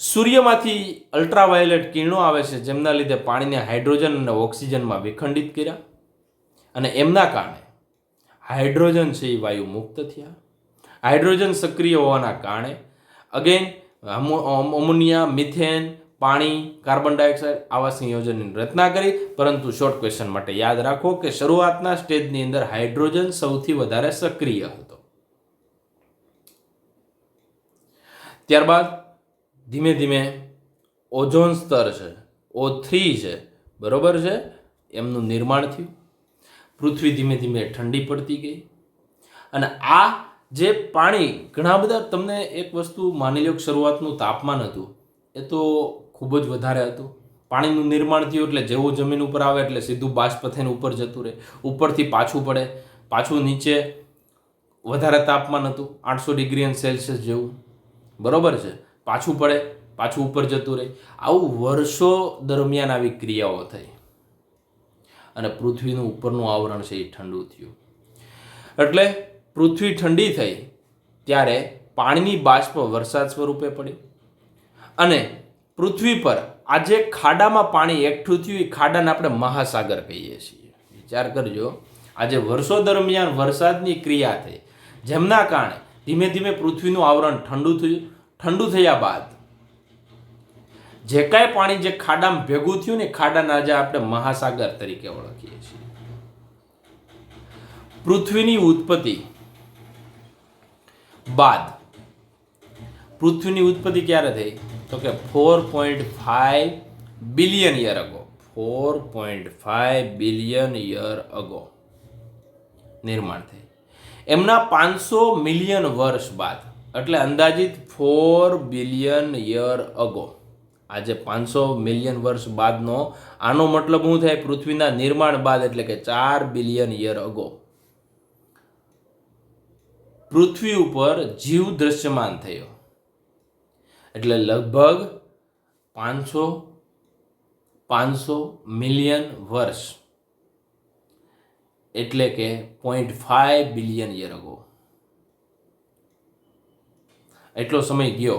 સૂર્યમાંથી અલ્ટ્રાવાયોલેટ કિરણો આવે છે, જેમના લીધે પાણીને હાઇડ્રોજન અને ઓક્સિજનમાં વિખંડિત કર્યા, અને એમના કારણે હાઇડ્રોજન છે એ વાયુ મુક્ત થયા. હાઇડ્રોજન સક્રિય હોવાના કારણે અગેન અમોનિયા, મિથેન, પાણી, કાર્બન ડાયોક્સાઇડ આવા સંયોજનની રચના કરી. પરંતુ શોર્ટ ક્વેશ્ચન માટે યાદ રાખો કે શરૂઆતના સ્ટેજની અંદર હાઇડ્રોજન સૌથી વધારે સક્રિય હતો. ત્યારબાદ ધીમે ધીમે ઓઝોન સ્તર છે, O3 છે, બરોબર છે, એમનું નિર્માણ થયું. પૃથ્વી ધીમે ધીમે ઠંડી પડતી ગઈ. અને આ જે પાણી, ઘણા બધા, તમને એક વસ્તુ માની લો કે શરૂઆતનું તાપમાન હતું એ તો ખૂબ જ વધારે હતું. પાણીનું નિર્માણ થયું એટલે જેવું જમીન ઉપર આવે એટલે સીધું બાષ્પ થઈને ઉપર જતું રહે, ઉપરથી પાછું પડે, પાછું નીચે વધારે તાપમાન હતું 800 ડિગ્રી સેલ્સિયસ જેવું, બરોબર છે, પાછું પડે, પાછું ઉપર જતું રહે. આવું વર્ષો દરમિયાન આવી ક્રિયાઓ થઈ અને પૃથ્વીનું ઉપરનું આવરણ છે એ ઠંડુ થયું. એટલે પૃથ્વી ઠંડી થઈ ત્યારે પાણીની બાષ્પ વરસાદ સ્વરૂપે પડી અને પૃથ્વી પર આજે ખાડામાં પાણી એકઠું થયું. એ ખાડાને આપણે મહાસાગર કહીએ છીએ. વિચાર કરજો, આજે વર્ષો દરમિયાન વરસાદની ક્રિયા થઈ, જેમના કારણે ધીમે ધીમે પૃથ્વીનું આવરણ ઠંડુ થયું. ઠંડુ થયા બાદ જે કાંઈ પાણી જે ખાડામાં ભેગું થયું ને, ખાડાને આજે આપણે મહાસાગર તરીકે ઓળખીએ છીએ. પૃથ્વીની ઉત્પત્તિ બાદ, પૃથ્વીની ઉત્પત્તિ ક્યારે થઈ? તો કે 4.5 billion year ago. 4.5 billion year ago નિર્માણ થઈ. એમના 500 મિલિયન વર્ષ બાદ, એટલે અંદાજિત 4 બિલિયન યર અગો, આજે 500 મિલિયન વર્ષ બાદનો આનો મતલબ શું થાય? પૃથ્વીના નિર્માણ બાદ, એટલે કે 4 બિલિયન યર અગો પૃથ્વી ઉપર જીવ દ્રશ્યમાન થયો. એટલે લગભગ 500 મિલિયન વર્ષ એટલે કે 0.5 બિલિયન યર અગો. એટલો સમય ગયો.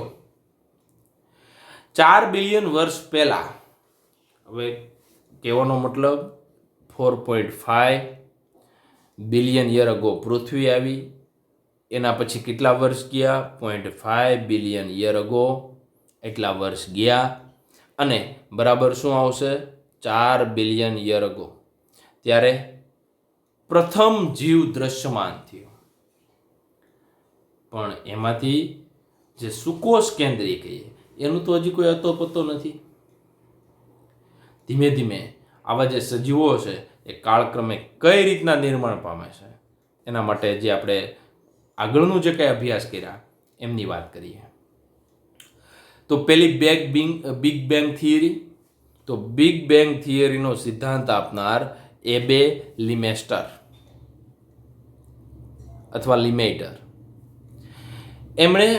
4 બિલિયન વર્ષ પહેલા, હવે કહેવાનો મતલબ 4.5 બિલિયન યર અગો પૃથ્વી આવી. એના પછી કેટલા વર્ષ ગયા? 0.5 બિલિયન યર અગો એટલા વર્ષ ગયા. અને બરાબર શું આવશે? 4 બિલિયન યર અગો ત્યારે પ્રથમ જીવ દ્રશ્યમાન થયો. પણ એમાંથી જે સુકોષ કેન્દ્રી કહીએ એનું તો હજી કોઈ અતો પતો નથી. ધીમે ધીમે આવા જે સજીવો છે એ કાળક્રમે કઈ રીતના નિર્માણ પામે છે એના માટે જે આપણે આગળનું જે કંઈ અભ્યાસ કર્યા એમની વાત કરીએ. તો પેલી બિગ બેંગ થિયરી. તો બિગ બેંગ થિયરીનો સિદ્ધાંત આપનાર એબે લિમેસ્ટર અથવા લિમેટર, એમણે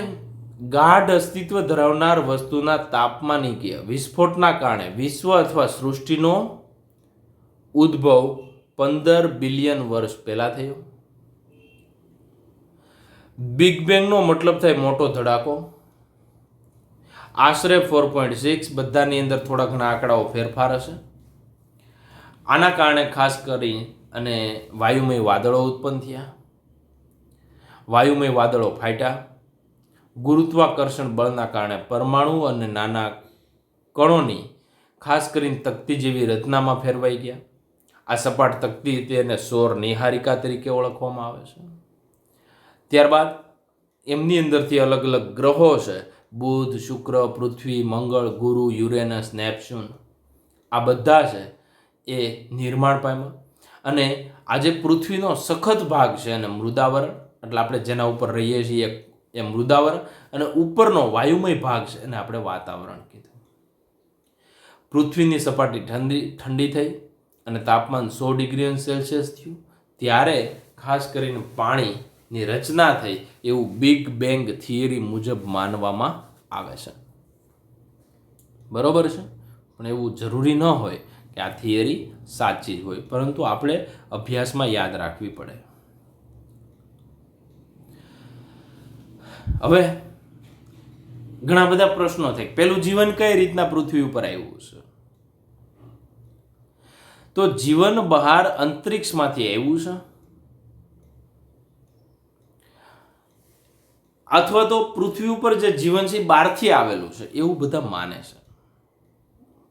ગાઢ અસ્તિત્વ ધરાવનાર વસ્તુના તાપમાનીય વિસ્ફોટના કારણે વિશ્વ અથવા સૃષ્ટિનો ઉદ્ભવ 15 બિલિયન વર્ષ પહેલા થયો. બિગ બેંગનો મતલબ થાય મોટો ધડાકો. આશરે 4.6, બધાની અંદર થોડા ઘણા આંકડાઓ ફેરફાર હશે. આના કારણે ખાસ કરી અને વાયુમય વાદળો ઉત્પન્ન થયા. વાયુમય વાદળો ફાટ્યા. ગુરુત્વાકર્ષણ બળના કારણે પરમાણુ અને નાના કણોની ખાસ કરીને તકતી જેવી રચનામાં ફેરવાઈ ગયા. આ સપાટ તકતી તેને સૌર નિહારિકા તરીકે ઓળખવામાં આવે છે. ત્યારબાદ એમની અંદરથી અલગ અલગ ગ્રહો છે, બુધ, શુક્ર, પૃથ્વી, મંગળ, ગુરુ, યુરેનસ, નેપ્ચ્યુન, આ બધા છે એ નિર્માણ પામ્યા. અને આજે પૃથ્વીનો સખત ભાગ છે અને મૃદાવરણ, એટલે આપણે જેના ઉપર રહીએ છીએ એ મૃદાવરણ, અને ઉપરનો વાયુમય ભાગ છે એને આપણે વાતાવરણ કીધું. પૃથ્વીની સપાટી ઠંડી થઈ અને તાપમાન 100 ડિગ્રી સેલ્સિયસ થયું. ત્યારે ખાસ કરીને પાણીની રચના થઈ એવું બિગ બેંગ થિયરી મુજબ માનવામાં આવે છે. બરોબર છે? પણ એવું જરૂરી ન હોય કે આ થિયરી સાચી જ હોય, પરંતુ આપણે અભ્યાસમાં યાદ રાખવી પડે. હવે ઘણા બધા પ્રશ્નો થાય. પેલું જીવન કઈ રીતના પૃથ્વી ઉપર આવ્યું છે? તો જીવન બહાર અંતરિક્ષમાંથી આવ્યું છે, અથવા તો પૃથ્વી ઉપર જે જીવન છે બહારથી આવેલું છે એવું બધા માને છે.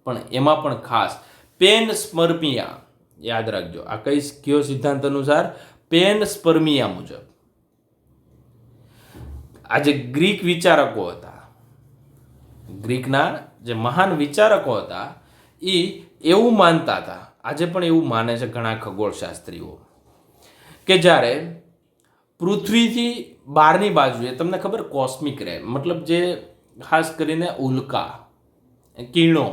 પણ એમાં પણ ખાસ પેનસ્પર્મિયા, યાદ રાખજો, આ કયો સિદ્ધાંત અનુસાર? પેનસ્પર્મિયા મુજબ. આ જે ગ્રીક વિચારકો હતા, ગ્રીકના જે મહાન વિચારકો હતા, એ એવું માનતા હતા, આજે પણ એવું માને છે ઘણા ખગોળશાસ્ત્રીઓ, કે જ્યારે પૃથ્વીથી બહારની બાજુએ તમને ખબર કોસ્મિક રે, મતલબ જે ખાસ કરીને ઉલ્કા, કિરણો,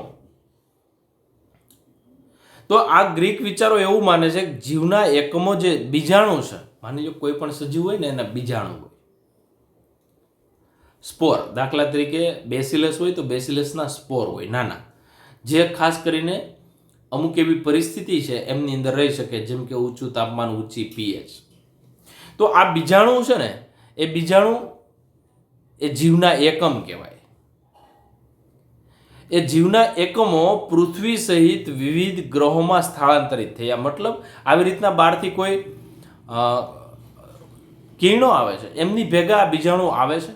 તો આ ગ્રીક વિચારો એવું માને છે કે જીવના એકમો જે બીજાણુ છે, માની લો કોઈ પણ સજીવ હોય ને એના બીજાણુ હોય, સ્પોર, દાખલા તરીકે બેસિલસ હોય તો બેસિલસના સ્પોર હોય નાના, જે ખાસ કરીને અમુક એવી પરિસ્થિતિ છે એમની અંદર રહી શકે, જેમ કે ઊંચું તાપમાન, ઊંચી પીએચ. તો આ બીજાણુ છે ને એ બીજાણુ એ જીવના એકમ કહેવાય. એ જીવના એકમો પૃથ્વી સહિત વિવિધ ગ્રહોમાં સ્થળાંતરિત થયા. મતલબ આવી રીતના બહારથી કોઈ કિરણો આવે છે એમની ભેગા આ બીજાણુ આવે છે,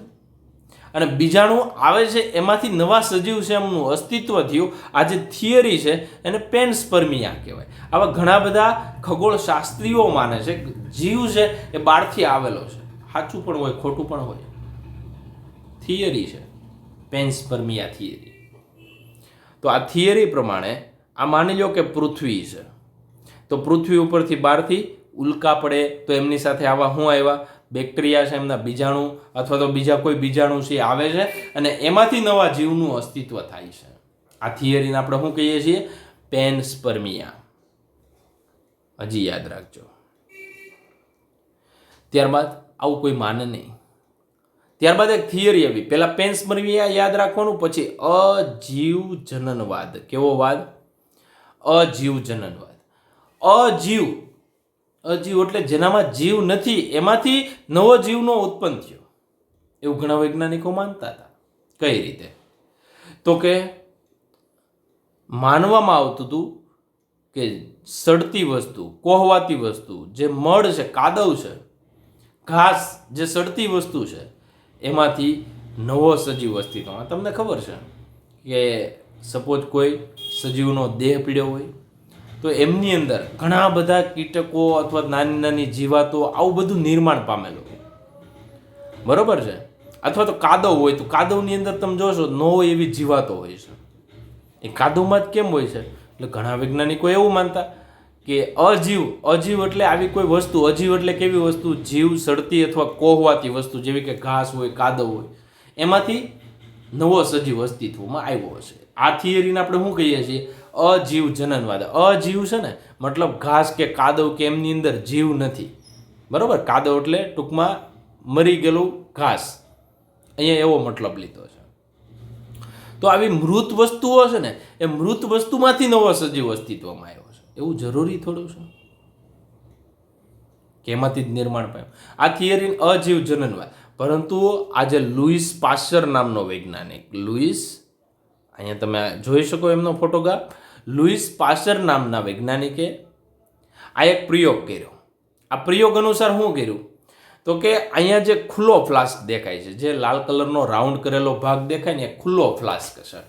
અને બીજાણુ આવે છે એમાંથી નવા સજીવ છે એમનું અસ્તિત્વ થયું. આ જે થિયરી છે એને પેનસ્પર્મિયા કહેવાય. આવા ઘણા બધા ખગોળશાસ્ત્રીઓ માને છે જીવ છે એ બહારથી આવેલો છે. સાચું પણ હોય, ખોટું પણ હોય, થિયરી છે પેનસ્પર્મિયા થિયરી. તો આ થિયરી પ્રમાણે આ માની લો કે પૃથ્વી છે, તો પૃથ્વી ઉપરથી બહારથી ઉલ્કા પડે તો એમની સાથે આવા શું આવ્યા? બેક્ટેરિયા છે, એમના બીજાણુ અથવા તો બીજા કોઈ બીજાણુ છે આવે છે, અને એમાંથી નવા જીવનું અસ્તિત્વ થાય છે. આ થિયરીને આપણે શું કહીએ છીએ? પેનસ્પર્મિયા. હજી યાદ રાખજો. ત્યારબાદ આવું કોઈ માને નહીં. ત્યારબાદ એક થિયરી આવી. પહેલા પેનસ્પર્મિયા યાદ રાખવાનું, પછી અજીવ જનનવાદ. કેવો વાદ? અજીવ જનનવાદ. અજીવ અજીવ એટલે જેનામાં જીવ નથી એમાંથી નવો જીવનો ઉત્પન્ન થયો, એવું ઘણા વૈજ્ઞાનિકો માનતા હતા. કઈ રીતે? તો કે માનવામાં આવતું હતું કે સડતી વસ્તુ, કોહવાતી વસ્તુ, જે મળ છે, કાદવ છે, ઘાસ, જે સડતી વસ્તુ છે, એમાંથી નવો સજીવ અસ્તિત્વમાં. તમને ખબર છે કે સપોઝ કોઈ સજીવનો દેહ પીડ્યો હોય તો એમની અંદર ઘણા બધા કીટકો અથવા નાની નાની જીવાતો આવું બધું નિર્માણ પામેલું હોય, બરોબર છે. અથવા તો કાદવ હોય તો કાદવની અંદર તમે જોશો ન હોય એવી જીવાતો હોય છે. એ કાદવમાં જ કેમ હોય છે? એટલે ઘણા વૈજ્ઞાનિકો એવું માનતા કે અજીવ એટલે આવી કોઈ વસ્તુ, અજીવ એટલે કેવી વસ્તુ? જીવ સડતી અથવા કોહવાતી વસ્તુ, જેવી કે ઘાસ હોય, કાદવ હોય, એમાંથી નવો સજીવ અસ્તિત્વમાં આવ્યો હશે. આ થિયરીને આપણે શું કહીએ છીએ? અજીવ જનનવાદ. અજીવ છે ને, મતલબ ઘાસ કે કાદવ કે એમની અંદર જીવ નથી, બરોબર. કાદવ એટલે ટૂંકમાં મરી ગયેલું ઘાસ, અહીંયા એવો મતલબ લીધો છે. તો આવી મૃત વસ્તુઓ છે ને, એ મૃત વસ્તુમાંથી નવો સજીવ અસ્તિત્વમાં આવ્યો છે. એવું જરૂરી થોડું છે કે એમાંથી જ નિર્માણ પામ્યું? આ થિયરી અજીવ જનનવાદ. પરંતુ આજે લુઈસ પાસ્ચર નામનો વૈજ્ઞાનિક, અહીંયા તમે જોઈ શકો એમનો ફોટોગ્રાફ, લુઈસ પાસ્ચર નામના વૈજ્ઞાનિકે આ એક પ્રયોગ કર્યો. આ પ્રયોગ અનુસાર શું કર્યું? તો કે અહીંયા જે ખુલ્લો ફ્લાસ્ક દેખાય છે, જે લાલ કલરનો રાઉન્ડ કરેલો ભાગ દેખાય ને, એ ખુલ્લો ફ્લાસ્ક છે.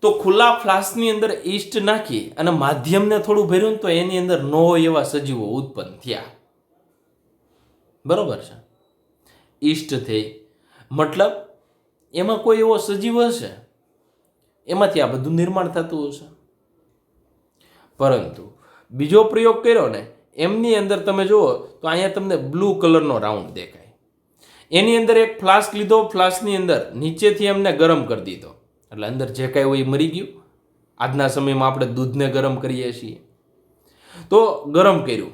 તો ખુલ્લા ફ્લાસ્કની અંદર ઈસ્ટ નાખી અને માધ્યમને થોડું ભર્યું તો એની અંદર ન હોય એવા સજીવો ઉત્પન્ન થયા, બરોબર છે. ઈસ્ટ થઈ મતલબ એમાં કોઈ એવો સજીવ હશે, એમાંથી આ બધું નિર્માણ થતું હશે. પરંતુ બીજો પ્રયોગ કર્યો ને, એમની અંદર તમે જુઓ તો અહીંયા તમને બ્લુ કલરનો રાઉન્ડ દેખાય. એની અંદર એક ફ્લાસ્ક લીધો, ફ્લાસ્કની અંદર નીચેથી એમને ગરમ કરી દીધો, એટલે અંદર જે કાંઈ હોય એ મરી ગયું. આજના સમયમાં આપણે દૂધને ગરમ કરીએ છીએ, તો ગરમ કર્યું.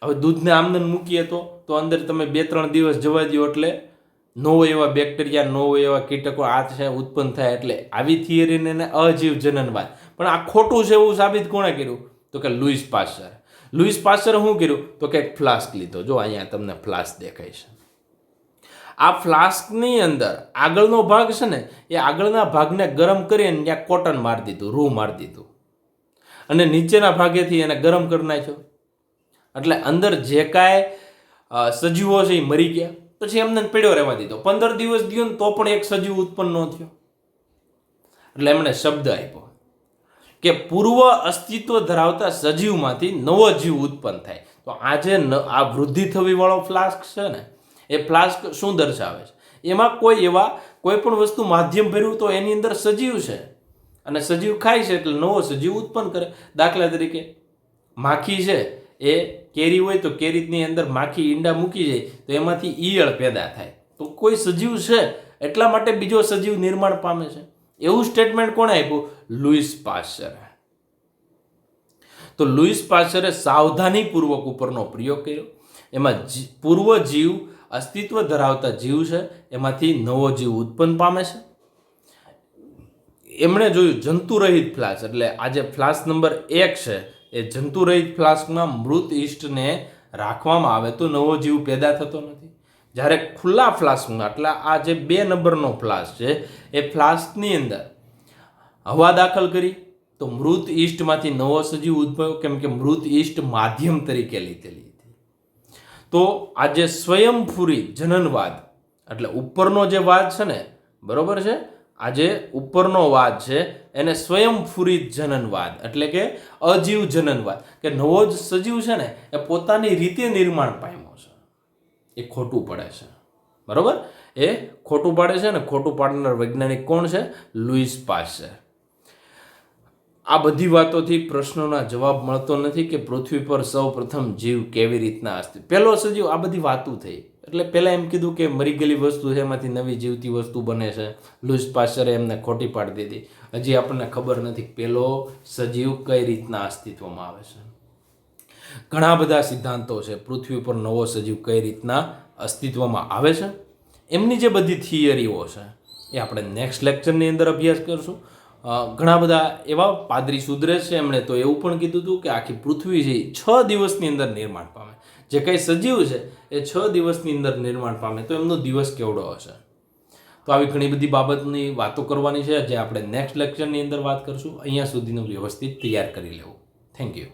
હવે દૂધને આમને મૂકીએ તો અંદર તમે 2-3 દિવસ જવા દો એટલે ન હોય એવા બેક્ટેરિયા, ન હોય એવા કીટકો આ છે ઉત્પન્ન થાય. એટલે આવી થિયરીને એને અજીવ જનનવાદ. પણ આ ખોટું છે એવું સાબિત કોણે કર્યું? તો કે લુઈસ પાસ્ચર. લુઈસ પાસ્ચરે શું કર્યું? તો કે એક ફ્લાસ્ક લીધો. જો અહીંયા તમને ફ્લાસ્ક દેખાય છે. આ ફ્લાસ્કની અંદર આગળનો ભાગ છે ને, એ આગળના ભાગને ગરમ કરીને ત્યાં કોટન મારી દીધું, રૂ મારી દીધું, અને નીચેના ભાગેથી એને ગરમ કરી નાખ્યો. એટલે અંદર જે કાંઈ સજીવો છે એ મરી ગયા. પછી એમને પડ્યો રહેવા દીધો. 15 દિવસ ગયો ને તો પણ એક સજીવ ઉત્પન્ન ન થયો. એટલે એમણે શબ્દ આપ્યો કે પૂર્વ અસ્તિત્વ ધરાવતા સજીવમાંથી નવો જીવ ઉત્પન્ન થાય. તો આજે આ વૃદ્ધિ થવી વાળો ફ્લાસ્ક છે ને, એ ફ્લાસ્ક શું દર્શાવે છે? એમાં કોઈ પણ વસ્તુ માધ્યમ ભર્યું તો એની અંદર સજીવ છે, અને સજીવ ખાય છે એટલે નવો સજીવ ઉત્પન્ન કરે. દાખલા તરીકે માખી છે, એ કેરી હોય તો કેરીની અંદર માખી ઈંડા મૂકી જાય તો એમાંથી ઈયળ પેદા થાય. તો કોઈ સજીવ છે એટલા માટે બીજો સજીવ નિર્માણ પામે છે. એવું સ્ટેટમેન્ટ કોણે આપ્યું? લુઈસ પાસ્ચરે. તો લુઈસ પાસ્ચરે સાવધાનીપૂર્વક ઉપરનો પ્રયોગ કર્યો. એમાં પૂર્વ જીવ, અસ્તિત્વ ધરાવતા જીવ છે, એમાંથી નવો જીવ ઉત્પન્ન પામે છે. એમણે જોયું જંતુરહિત ફ્લાસ્ક, એટલે આજે ફ્લાસ્ક નંબર 1 છે, એ જંતુરહિત ફ્લાસ્કમાં મૃત ઈસ્ટને રાખવામાં આવે તો નવો જીવ પેદા થતો નથી. જ્યારે ખુલ્લા ફ્લાસ્કમાં, એટલે આ જે 2 નંબરનો ફ્લાસ્ક છે, એ ફ્લાસ્કની અંદર હવા દાખલ કરી તો મૃત ઈસ્ટમાંથી નવો સજીવ ઉદ્ભવ્યો, કેમ કે મૃત ઈસ્ટ માધ્યમ તરીકે લીધેલી હતી. તો આ જે સ્વયંફુરી જનનવાદ, એટલે ઉપરનો જે વાદ છે ને, બરોબર છે, આ જે ઉપરનો વાદ છે એને સ્વયંફુરી જનનવાદ એટલે કે અજીવ જનનવાદ, કે નવો જ સજીવ છે ને એ પોતાની રીતે નિર્માણ પામ્યો છે, એ ખોટું પડે છે. બરોબર, એ ખોટું પાડે છે. ને ખોટું પાડનાર વૈજ્ઞાનિક કોણ છે? લુઈસ પાસ્ચર. આ બધી વાતોથી પ્રશ્નોના જવાબ મળતો નથી કે પૃથ્વી પર સૌ પ્રથમ જીવ કેવી રીતના અસ્તિત્વ, પહેલો સજીવ. આ બધી વાતો થઈ. એટલે પહેલાં એમ કીધું કે મરી ગયેલી વસ્તુ છે એમાંથી નવી જીવતી વસ્તુ બને છે. લુઈસ પાસ્ચરે એમને ખોટી પાડી દીધી. હજી આપણને ખબર નથી પહેલો સજીવ કઈ રીતના અસ્તિત્વમાં આવે છે. ઘણા બધા સિદ્ધાંતો છે પૃથ્વી પર નવો સજીવ કઈ રીતના અસ્તિત્વમાં આવે છે. એમની જે બધી થિયરીઓ છે એ આપણે નેક્સ્ટ લેક્ચરની અંદર અભ્યાસ કરશું. ઘણા બધા એવા પાદરી સુધરેશ છે એમણે તો એવું પણ કીધું હતું કે આખી પૃથ્વી છે 6 દિવસની અંદર નિર્માણ પામે. જે કંઈ સજીવ છે એ 6 દિવસની અંદર નિર્માણ પામે, તો એમનો દિવસ કેવડો હશે. તો આવી ઘણી બધી બાબતની વાતો કરવાની છે જે આપણે નેક્સ્ટ લેક્ચરની અંદર વાત કરશું. અહીંયા સુધીનું વ્યવસ્થિત તૈયાર કરી લેવું. Thank you.